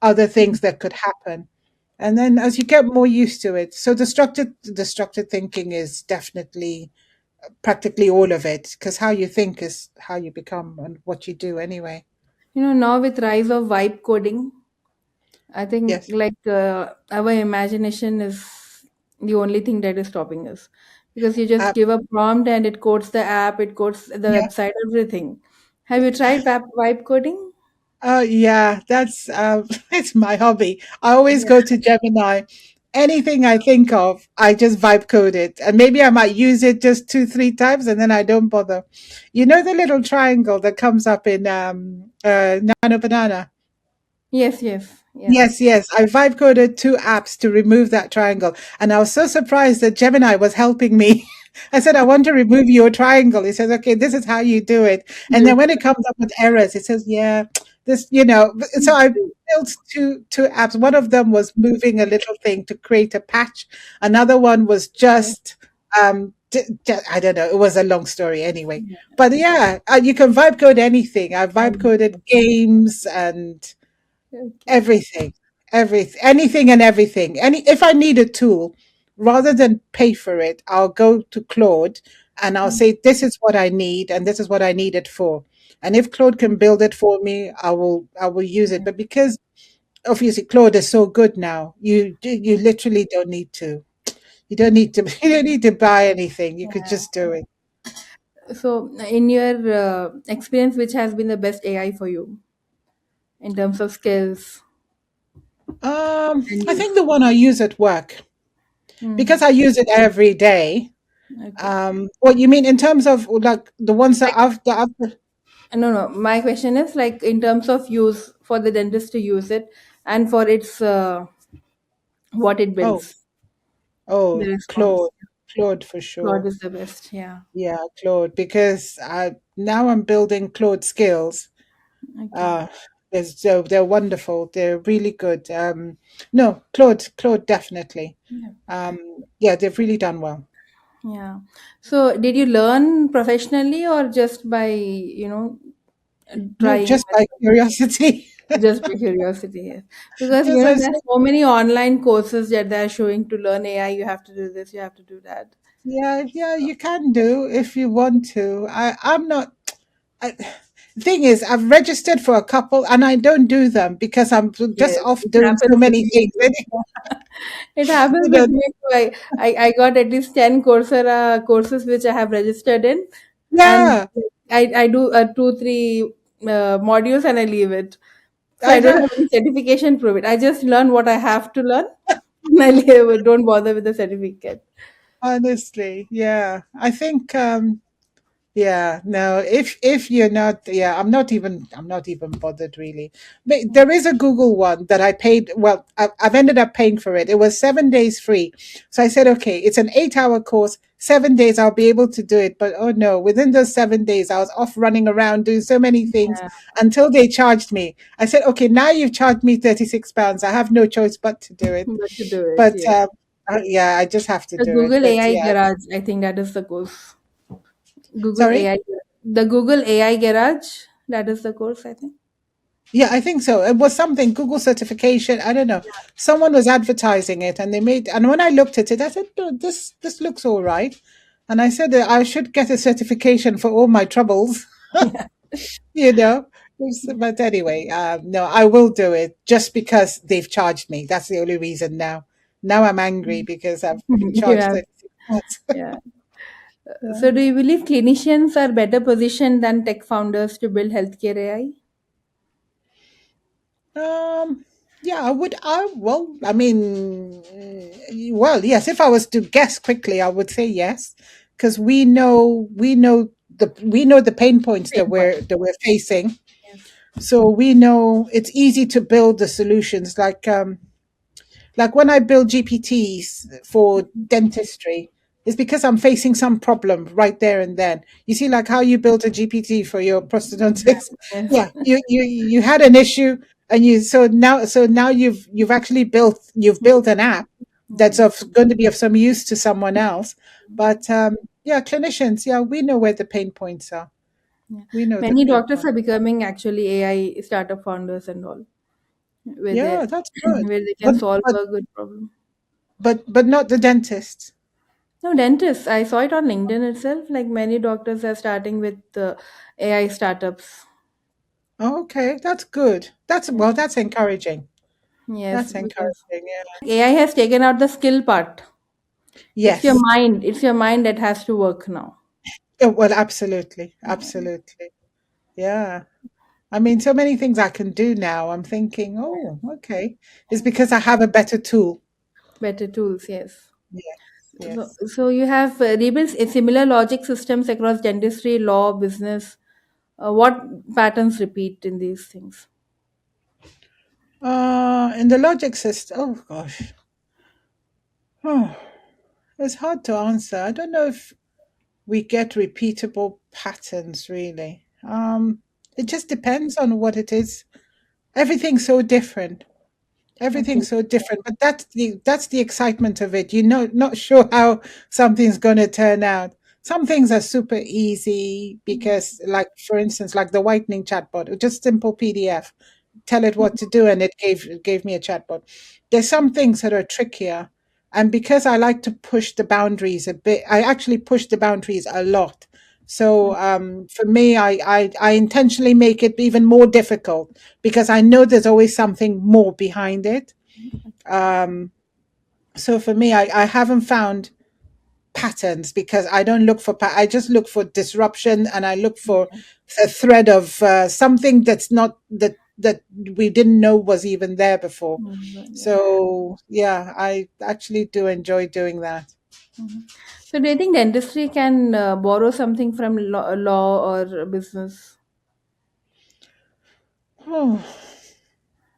other things that could happen. And then as you get more used to it, so the structured thinking is definitely practically all of it, because how you think is how you become and what you do anyway. Now with rise of vibe coding, I think Yes. like our imagination is the only thing that is stopping us because you just Uh, give a prompt and it codes the app, it codes the yeah. website, everything. Have you tried vibe coding? Yeah, that's it's my hobby. I always Yeah. go to Gemini. Anything I think of, I just vibe code it. And maybe I might use it just two, three times and then I don't bother. You know the little triangle that comes up in Nano Banana? Yes, yes, yeah. Yes, yes. I vibe coded two apps to remove that triangle. And I was so surprised that Gemini was helping me. I said, I want to remove your triangle. He says, okay, this is how you do it. And then Yes. when it comes up with errors, it says, yeah, this, so I built two apps. One of them was moving a little thing to create a patch. Another one was Yes. just, I don't know. It was a long story anyway. Yeah. But yeah, you can vibe code anything. I vibe coded games and Okay. everything, anything and everything. If I need a tool, rather than pay for it, I'll go to Claude and I'll Mm. say, this is what I need and this is what I need it for. And if Claude can build it for me, I will use it. Yeah. But because obviously Claude is so good now, you literally don't need to. You don't need to. You don't need to buy anything. You could Yeah. just do it. So, in your experience, which has been the best AI for you in terms of skills and I use? think the one I use at work, because Hmm. I use it every day. Okay. What you mean in terms of like the ones that Like, I've no, no. My question is like in terms of use for the dentist to use it and for its what it oh, builds, the response. Claude for Claude sure. is the best. Yeah. Yeah, Claude, because now I'm building Claude skills. Okay. Uh, they're wonderful. They're really good. No, Claude definitely. Yeah. Yeah, they've really done well. Yeah. So, did you learn professionally or just by No, trying just by curiosity. just by curiosity? Yes. Because As I there's said, so many online courses that they're showing to learn AI. You have to do this. You have to do that. yeah, yeah, you can do if you want to. I'm not. I, thing is, I've registered for a couple and I don't do them because I'm just Yes, off it doing so happens with many me things. too. It happens You with know, me too. I got at least 10 Coursera courses which I have registered in. and Yeah, I do 2 3 modules and I leave it. So I I don't know. have any certification proof it. I just learn what I have to learn. And I leave it. Don't bother with the certificate. Honestly, yeah. I think yeah, no, if you're not, yeah, I'm not even bothered really. But there is a Google one that I paid, well, I've ended up paying for it. It was 7 days free. So I said, okay, it's an 8 hour course, 7 days I'll be able to do it. But oh no, within those 7 days, I was off running around doing so many things Yeah, until they charged me. I said, okay, now you've charged me £36. I have no choice but to do it. but to do it, But yes. yeah, I just have to The do it. Google But AI yeah, Garage, I think that is the course. Google sorry. AI, the Google AI Garage, that is the course, I think. Yeah, I think so. It was something Google certification. I don't know. Someone was advertising it, and they made. And when I looked at it, I said, "No, this looks all right." And I said that I should get a certification for all my troubles, Yeah. you know. But anyway, no, I will do it just because they've charged me. That's the only reason now. Now I'm angry because I've been charged Yeah. 36 pounds. Yeah. Yeah. So, do you believe clinicians are better positioned than tech founders to build healthcare AI? Um, yeah, I would. Well, I mean, well, yes. If I was to guess quickly, I would say yes, because we know the pain points that Same point. we're facing. Yes. So we know it's easy to build the solutions. Like when I build GPTs for dentistry, it's because I'm facing some problem right there and then. You see, like how you built a GPT for your prosthodontist. Exactly. Yes. Yeah, you had an issue, and so now you've built an app that's Yes. going to be of some use to someone else. But yeah, clinicians, yeah, we know where the pain points are. Yeah. We know the Many pain doctors points. are becoming actually AI startup founders and all, where they Yeah, that's good. where they can But solve but a good problem. but not the dentists. No, dentists. I saw it on LinkedIn itself. Like many doctors are starting with AI startups. Oh, okay, that's good. That's Yeah. well, that's encouraging. Yes, That's because encouraging. Yeah. AI has taken out the skill part. It's your Yes. mind. It's your mind that has to work now. Oh, well, absolutely, absolutely. Yeah. I mean, so many things I can do now. I'm thinking, oh, okay, it's because I have a better tool. Better tools, yes. Yes. So, Yes. so you have rebuilt similar logic systems across dentistry, law, business. What patterns repeat in these things? In the logic system. Oh gosh. Oh, it's hard to answer. I don't know if we get repeatable patterns really. It just depends on what it is. Everything's so different. Okay. Everything's so different, but that's the excitement of it. You're not sure how something's going to turn out. Some things are super easy because, like for instance, like the whitening chatbot, just simple PDF, tell it what to do, and it gave me a chatbot. There's some things that are trickier, and because I like to push the boundaries a bit, I actually push the boundaries a lot. So for me, I intentionally make it even more difficult because I know there's always something more behind it. Um, so for me, I haven't found patterns because I don't look for I just look for disruption, and I look for a thread of something that's not that we didn't know was even there before. Yeah. So yeah, I actually do enjoy doing that. Mhm. So, do you think dentistry can borrow something from law or business? Oh,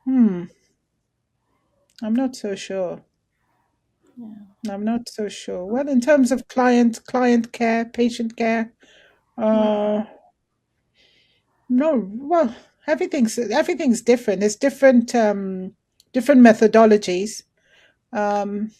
hmm, I'm not so sure. I'm not so sure. Well, in terms of client care, patient care, Yeah. uh, no. Well, everything's different. It's different methodologies. Um,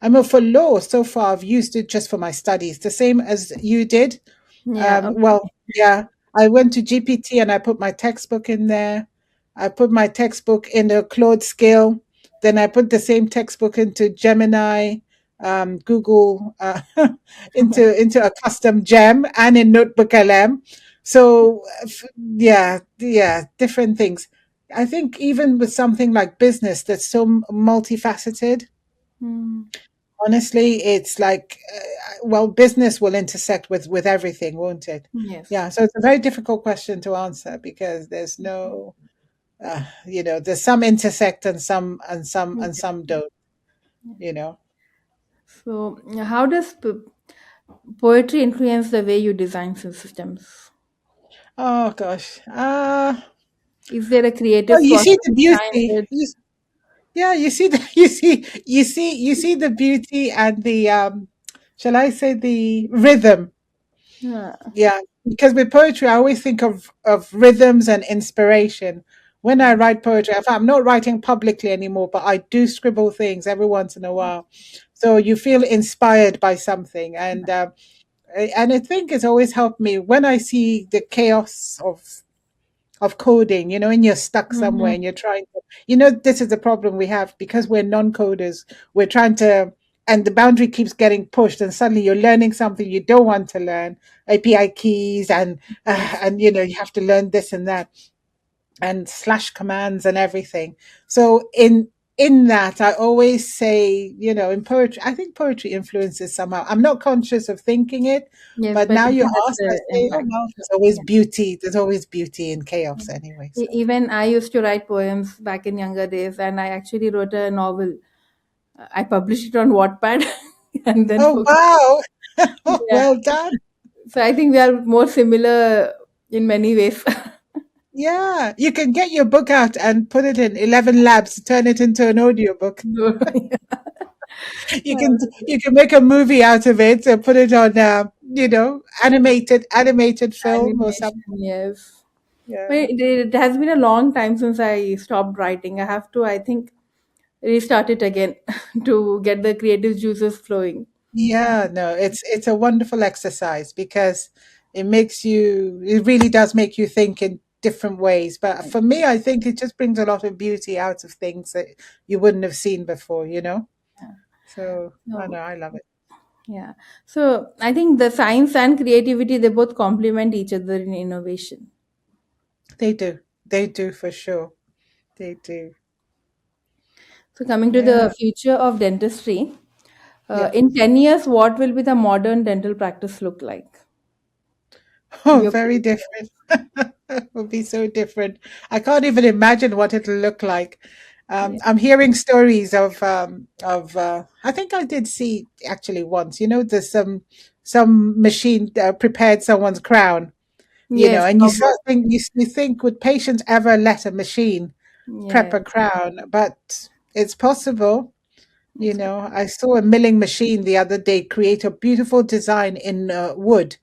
I mean, for law, so far I've used it just for my studies, the same as you did. Yeah. Well, Okay. yeah, I went to GPT and I put my textbook in there. I put my textbook in the Claude scale. Then I put the same textbook into Gemini, Google, into a custom gem and in Notebook LM. So yeah, different things. I think even with something like business that's so multifaceted, Hmm. Honestly, it's like, well, business will intersect with everything, won't it? Yes. Yeah. So it's a very difficult question to answer because there's no, there's some intersect and some don't. You know. So, how does poetry influence the way you design systems? Oh gosh. Is there a Well, creative you see process the behind beauty. it? Yeah, you see the you see the beauty and the shall I say the rhythm. Yeah. Yeah, because with poetry, I always think of rhythms and inspiration. When I Yes. write poetry, in fact, I'm not writing publicly anymore, but I do scribble things every once in a while. So you feel inspired by something, and I think it's always helped me when I see the chaos of coding, and you're stuck somewhere Mm-hmm. and you're trying to, this is the problem we have because we're non-coders. We're trying to, and the boundary keeps getting pushed, and suddenly you're learning something you don't want to learn, API keys, Yes. and you have to learn this and that, and slash commands and everything. So in that, I always say, in poetry, I think poetry influences somehow. I'm not conscious of thinking it, Yes, but but now it you has ask, I the say, oh impact. well, there's always Yeah. beauty. There's always beauty in Yeah. chaos anyway. So. Even I used to write poems back in younger days, and I actually wrote a novel. I published it on Wattpad, and then Oh, for wow. yeah. Well done. So I think we are more similar in many ways. Yeah. You can get your book out and put it in 11 labs, turn it into an audiobook. You can you can make a movie out of it and put it on animated film or Animation, something. yes. But Yeah. it has been a long time since I stopped writing. I have to, I think, restart it again to get the creative juices flowing. Yeah, no, it's a wonderful exercise because it really does make you think in different ways. But for me, I think it just brings a lot of beauty out of things that you wouldn't have seen before. Yeah. So I know So, I love it. yeah. So I think the science and creativity, they both complement each other in innovation. They do. They do for sure. They do. So coming to Yeah. the future of dentistry, Yeah. in 10 years, what will be the modern dental practice look like? Oh, Your very prediction. different. It will be so different. I can't even imagine what it'll look like. Yeah. I'm hearing stories I think I did see actually once, there's some machine prepared someone's crown, Yes, and you robot. start think you think would patients ever let a machine prep Yes, a crown? But it's possible. it's I saw a milling machine the other day create a beautiful design in wood,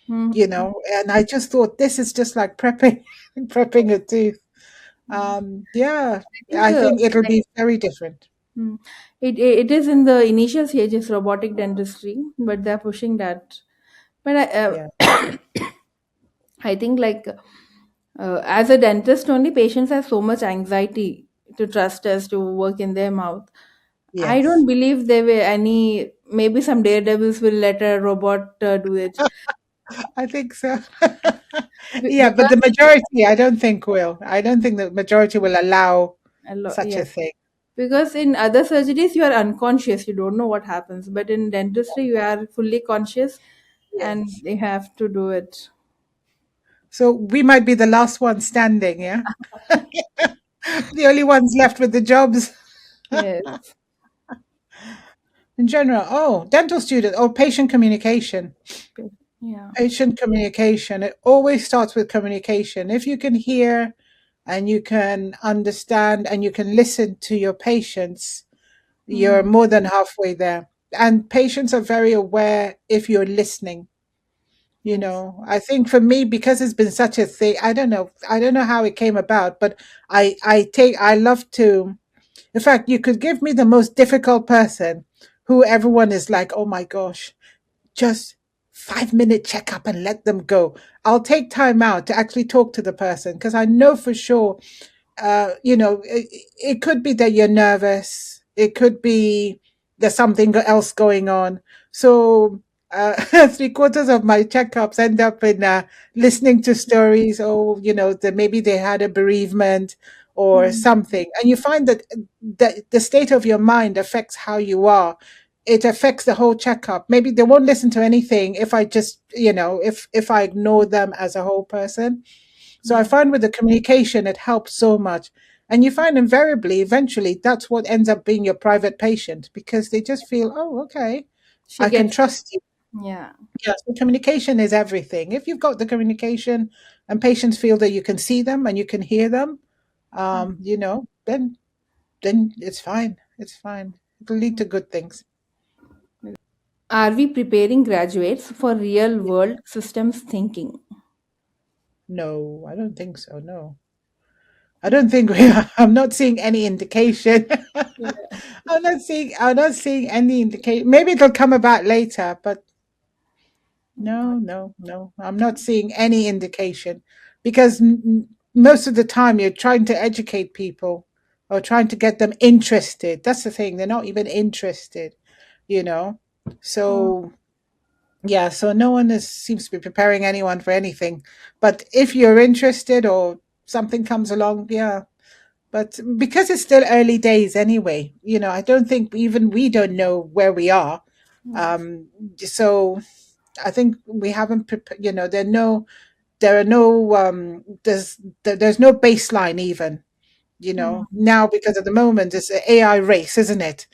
mm-hmm. and I just thought this is just like prepping prepping a tooth. Yeah, I think I think it'll like be very different. it is in the initial stages robotic dentistry, but they're pushing that. But Yeah. I think like as a dentist, only patients have so much anxiety to trust us to work in their mouth. I Yes. don't believe there were any. Maybe some daredevils will let a robot do it. I think so. Yeah, but Because the majority, I don't think will. I don't think the majority will allow such a yes, thing. because in other surgeries you are unconscious, you don't know what happens, but in dentistry you are fully conscious and Yes. they have to do it. So we might be the last ones standing, yeah? The only ones left with the jobs Yes. in general. Oh, dental student. Oh, patient communication. Yeah. Patient communication. It always starts with communication. If you can hear and you can understand and you can listen to your patients, you're Mm-hmm. more than halfway there. And patients are very aware if you're listening. Yes. I think for me, because it's been such a thing, I don't know how it came about, but I love to, in fact, you could give me the most difficult person who everyone is like, oh my gosh, just 5 minute checkup and let them go. I'll take time out to actually talk to the person because I know for sure it could be that you're nervous. It could be there's something else going on. So three-quarters of my checkups end up in listening to stories. Oh, that maybe they had a bereavement or Mm-hmm. something, and you find that the state of your mind affects how you are. it affects the whole checkup. Maybe they won't listen to anything if I just, if I ignore them as a whole person. So I Yeah. find with the communication, it helps so much. And you find invariably, eventually, that's what ends up being your private patient because they just feel, oh, okay, She I can gets it. trust you. Yeah. Yes, so communication is everything. If you've got the communication and patients feel that you can see them and you can hear them, then it's fine. It's fine. It'll lead to good things. Are we preparing graduates for real world systems thinking? No, I don't think so. No, I don't think we are. I'm not seeing any indication. Yeah. I'm not seeing any indication. Maybe it'll come about later, but no, no, no. I'm not seeing any indication because most of the time you're trying to educate people or trying to get them interested. That's the thing. They're not even interested, you know. Oh, So yeah, so no one seems to be preparing anyone for anything. But if you're interested or something comes along, yeah. But because it's still early days anyway, I don't think even we don't know where we are. yes. Um, so I think we haven't prepared. There are no, there's no baseline even. Mm. Now because at the moment it's an AI race, isn't it?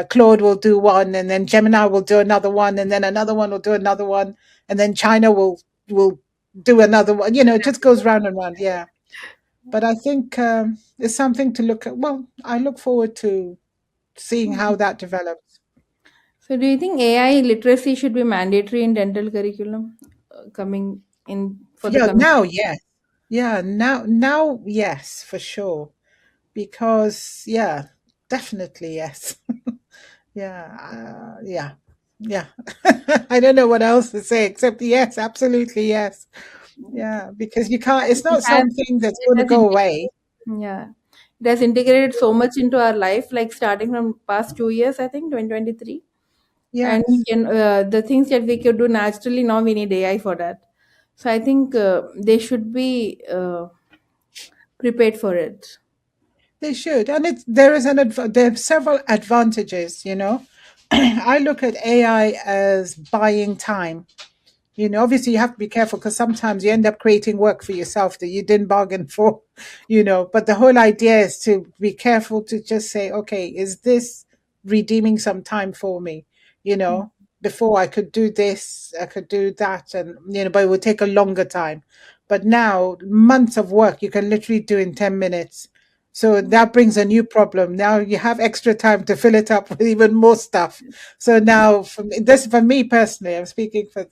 Claude will do one, and then Gemini will do another one, and then another one will do another one, and then China will do another one. It just goes round and round. Yeah, but I think it's something to look at. Well, I look forward to seeing how that develops. So, do you think AI literacy should be mandatory in dental curriculum coming in for the Yeah, coming? now, yes. Yeah, now, yes, for sure. Because, yeah, definitely, yes. Yeah. Yeah. I don't know what else to say except yes, absolutely, yes. Yeah, because you can't, it's It not has, something that's it going to has go away. integrated, yeah, it has integrated so much into our life, like starting from past 2 years, I think 2023, and we Yes, can the things that we could do naturally now we need AI for that. So I think they should be prepared for it. they should. And there are several advantages. I look at AI as buying time. Obviously you have to be careful because sometimes you end up creating work for yourself that you didn't bargain for, but the whole idea is to be careful to just say, okay, is this redeeming some time for me? You Mm. know, before I could do this, I could do that, and but it would take a longer time. But now months of work you can literally do in 10 minutes. So that brings a new problem. Now you have extra time to fill it up with even more stuff. So now, for me personally, I'm speaking for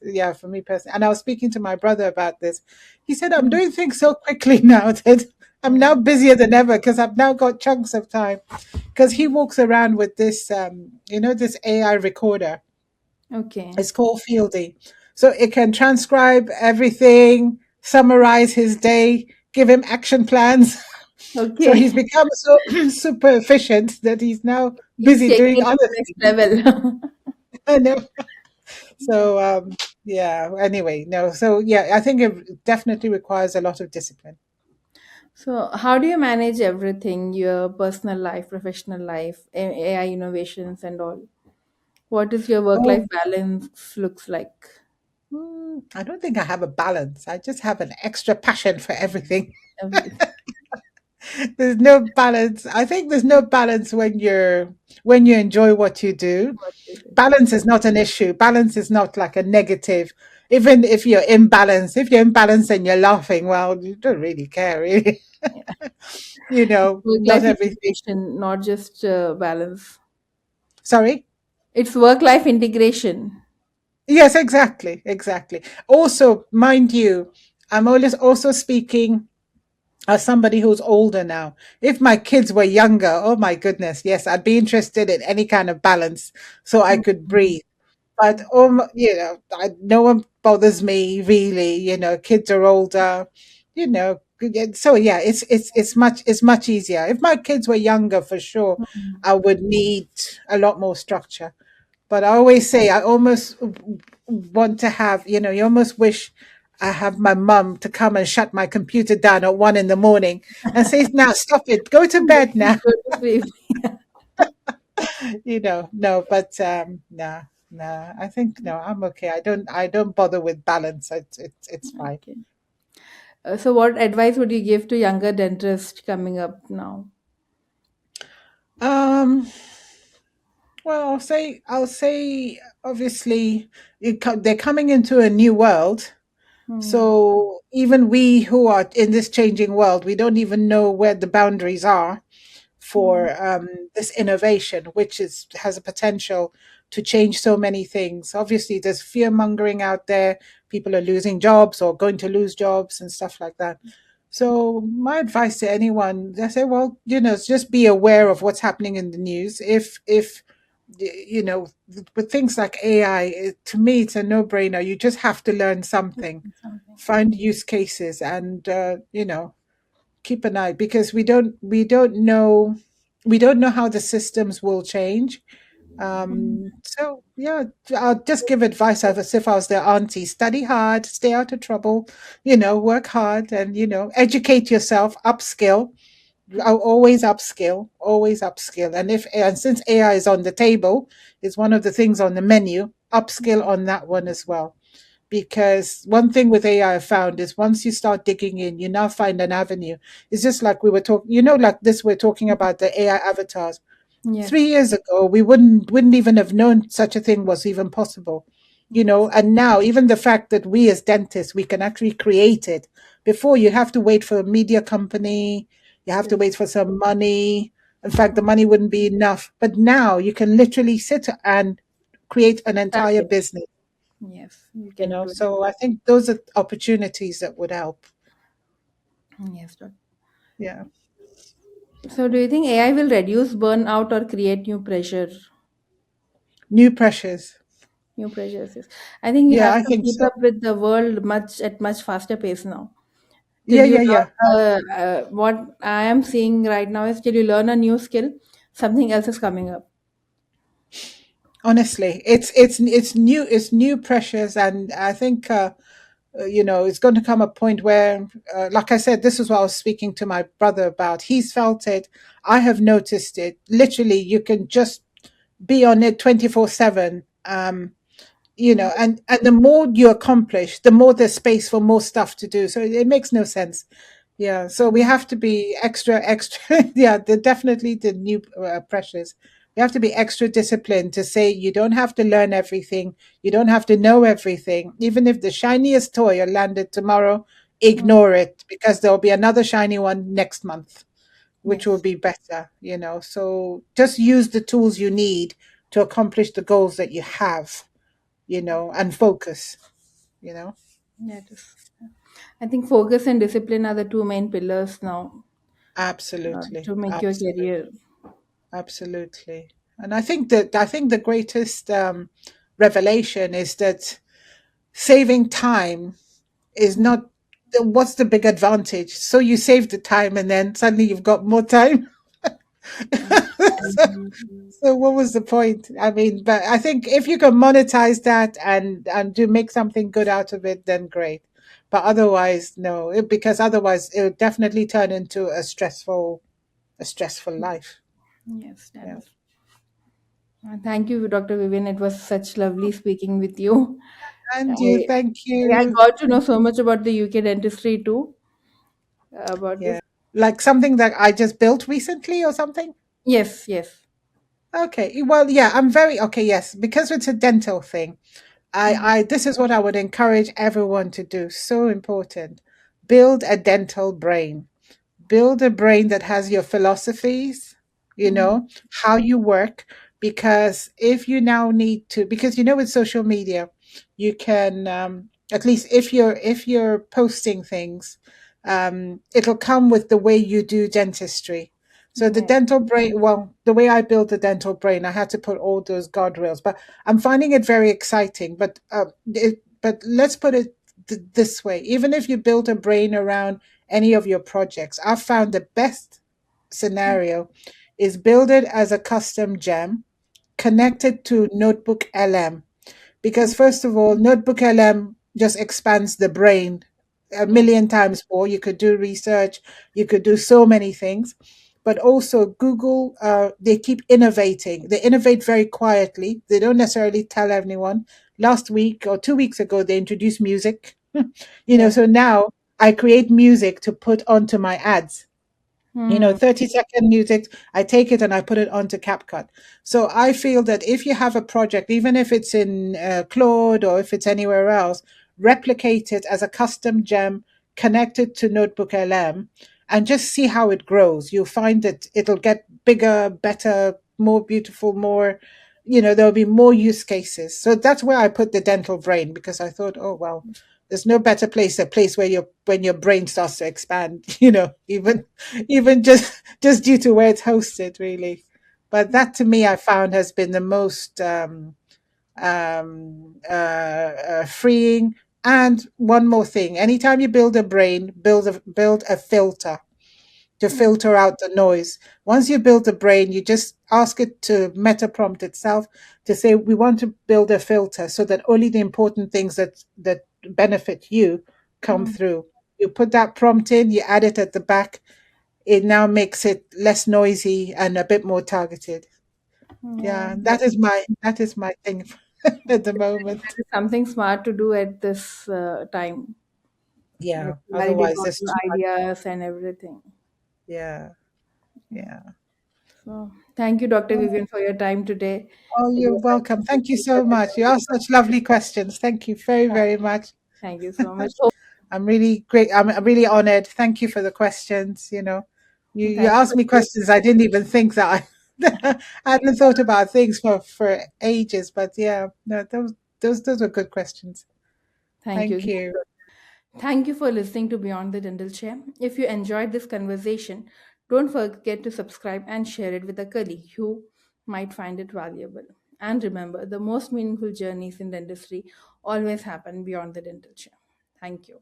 me personally, and I was speaking to my brother about this. He said, "I'm Mm. doing things so quickly now that I'm now Mm. busier than ever because I've now got chunks of time." Because he walks around with this, this AI recorder. Okay. It's called Fieldy, so it can transcribe everything, summarize his day, give him action plans. So Okay. he's become so super efficient that he's now He's busy taking doing it to other the next things. level. I know. So yeah. Anyway, no. So yeah, I think it definitely requires a lot of discipline. So, how do you manage everything, your personal life, professional life, AI innovations, and all? What is your work-life Oh, balance looks like? I don't think I have a balance. I just have an extra passion for everything. Everything. There's no balance. I think there's no balance when you enjoy what you do. What is it? Balance is not an issue. Balance is not like a negative. Even if you're imbalanced and you're laughing, well, you don't really care, really. Yeah. Not Work-life everything. integration, not just balance. Sorry. It's work-life integration. Yes, exactly, exactly. Also, mind you, I'm always also speaking as somebody who's older now. If my kids were younger, oh my goodness, yes, I'd be interested in any kind of balance so I could Mhm. breathe. But no one bothers me really. Kids are older. So yeah, it's much easier. If my kids were younger, for sure, Mhm. I would need a lot more structure. But I always say I almost want to have, you almost wish I have my mum to come and shut my computer down at 1 in the morning and say, now stop it, go to bed Please now. go to sleep. No, but no, no. I think no, I'm okay. I don't bother with balance. It's fine. Okay. So, what advice would you give to younger dentists coming up now? Um, well, I'll say obviously they're coming into a new world. Hmm. So even we who are in this changing world, we don't even know where the boundaries are Hmm. for this innovation, which has a potential to change so many things. Obviously, there's fear mongering out there. People are losing jobs or going to lose jobs and stuff like that. So my advice to anyone, I say, well, just be aware of what's happening in the news. If you know, with things like AI, to me, it's a no-brainer. You just have to learn something, Something. find use cases, and keep an eye because we don't know how the systems will change. Hmm. So yeah, I'll just give advice as if I was their auntie. Study hard, stay out of trouble, work hard and educate yourself, upskill. I'll always upskill. And since AI is on the table, it's one of the things on the menu, upskill on that one as well. Because one thing with AI I found is once you start digging in, you now find an avenue. It's just like we were talking, like this, we're talking about the AI avatars. Yes. 3 years ago, we wouldn't even have known such a thing was even possible. Yes. And now even the fact that we as dentists, we can actually create it. Before you have to wait for a media company, you have to Yes. wait for some money. In fact, the money wouldn't be enough. But now you can literally sit and create an Start entire it. business, Yes. You can do it. So I think those are opportunities that would help. Yes, doctor. Yeah. So, do you think AI will reduce burnout or create new pressure? New pressures. New pressures. Yes. I think you Yeah, have I to think keep so. up with the world much faster pace now. Till Yeah, you yeah, yeah. learn, what I am seeing right now is till you learn a new skill, something else is coming up. Honestly, it's new pressures, and I think it's going to come a point where, like I said, this is what I was speaking to my brother about. He's felt it. I have noticed it. Literally, you can just be on it 24/7. And the more you accomplish, the more there's space for more stuff to do. So it makes no sense. Yeah, so we have to be extra. Yeah, definitely the new pressures. We have to be extra disciplined to say you don't have to learn everything. You don't have to know everything. Even if the shiniest toy are landed tomorrow, Mm. ignore it because there'll be another shiny one next month, which will Yes. be better. So just use the tools you need to accomplish the goals that you have, and focus, you know. That is. I think focus and discipline are the two main pillars now Absolutely. to make your Absolutely. career. Absolutely. And I think the greatest revelation is that saving time is Mm. not what's the big advantage. So you save the time and then suddenly you've got more time. Mm. So what was the point? I mean, but I think if you can monetize that and do make something good out of it, then great. But otherwise, no, because otherwise it would definitely turn into a stressful life. Yes, that Yeah. is. Thank you, Dr. Vivian. It was such lovely speaking with you. And you, I, thank I you. got to know so much about the UK dentistry too. About this. Yeah. Like something that I just built recently or something? Yes, yes. Okay. Well, yeah, I'm very okay, yes, because it's a dental thing. I Mm. I this is what I would encourage everyone to do. So important. Build a dental brain. Build a brain that has your philosophies, Mm. how you work. Because if you now need to, because with social media, you can at least if you're posting things, it'll come with the way you do dentistry. So the Yes, dental brain, well, the way I built the dental brain, I had to put all those guardrails, but I'm finding it very exciting. But let's put it this way: even if you build a brain around any of your projects, I've found the best scenario is build it as a custom gem connected to Notebook LM. Because, first of all, Notebook LM just expands the brain a yes, million times more. You could do research, you could do so many things. but also Google, they keep innovating. They innovate very quietly. They don't necessarily tell everyone. Last week or 2 weeks ago, they introduced music. Yes. So now I create music to put onto my ads. Hmm. 30-second music, I take it and I put it onto CapCut. So I feel that if you have a project, even if it's in Claude or if it's anywhere else, replicate it as a custom gem, connect it to Notebook LM, and just see how it grows. You'll find that it'll get bigger, better, more beautiful, more, there'll be more use cases. So that's where I put the dental brain, because I thought, oh, well, there's no better place, a place where when your brain starts to expand, even just due to where it's hosted, really. But that, to me, I found has been the most freeing. And one more thing: anytime you build a brain, build a filter to Hmm. filter out the noise. Once you build the brain, you just ask it to meta prompt itself to say, we want to build a filter so that only the important things that benefit you come Hmm. through. You put that prompt in, you add it at the back. It now makes it less noisy and a bit more targeted. Yeah, Yeah, that is my thing at the that moment. is something smart to do at this time. Like Yeah. validate Otherwise, all there's your too much. ideas and everything. Yeah. Yeah. So thank you, Dr. Vivian, for your time today. Oh, It you're was nice welcome. Thank you speaking so such a much. You asked such lovely questions. Thank you very, very much. Thank you so much. I'm really great. I'm really honored. Thank you for the questions. You Thank asked you me for questions I didn't even think that I hadn't thought about things for ages. But yeah, no, those were good questions. thank Thank you. you. Thank you for listening to Beyond the Dental Chair. If you enjoyed this conversation, don't forget to subscribe and share it with a colleague who might find it valuable. And remember, the most meaningful journeys in dentistry always happen beyond the dental chair. Thank you.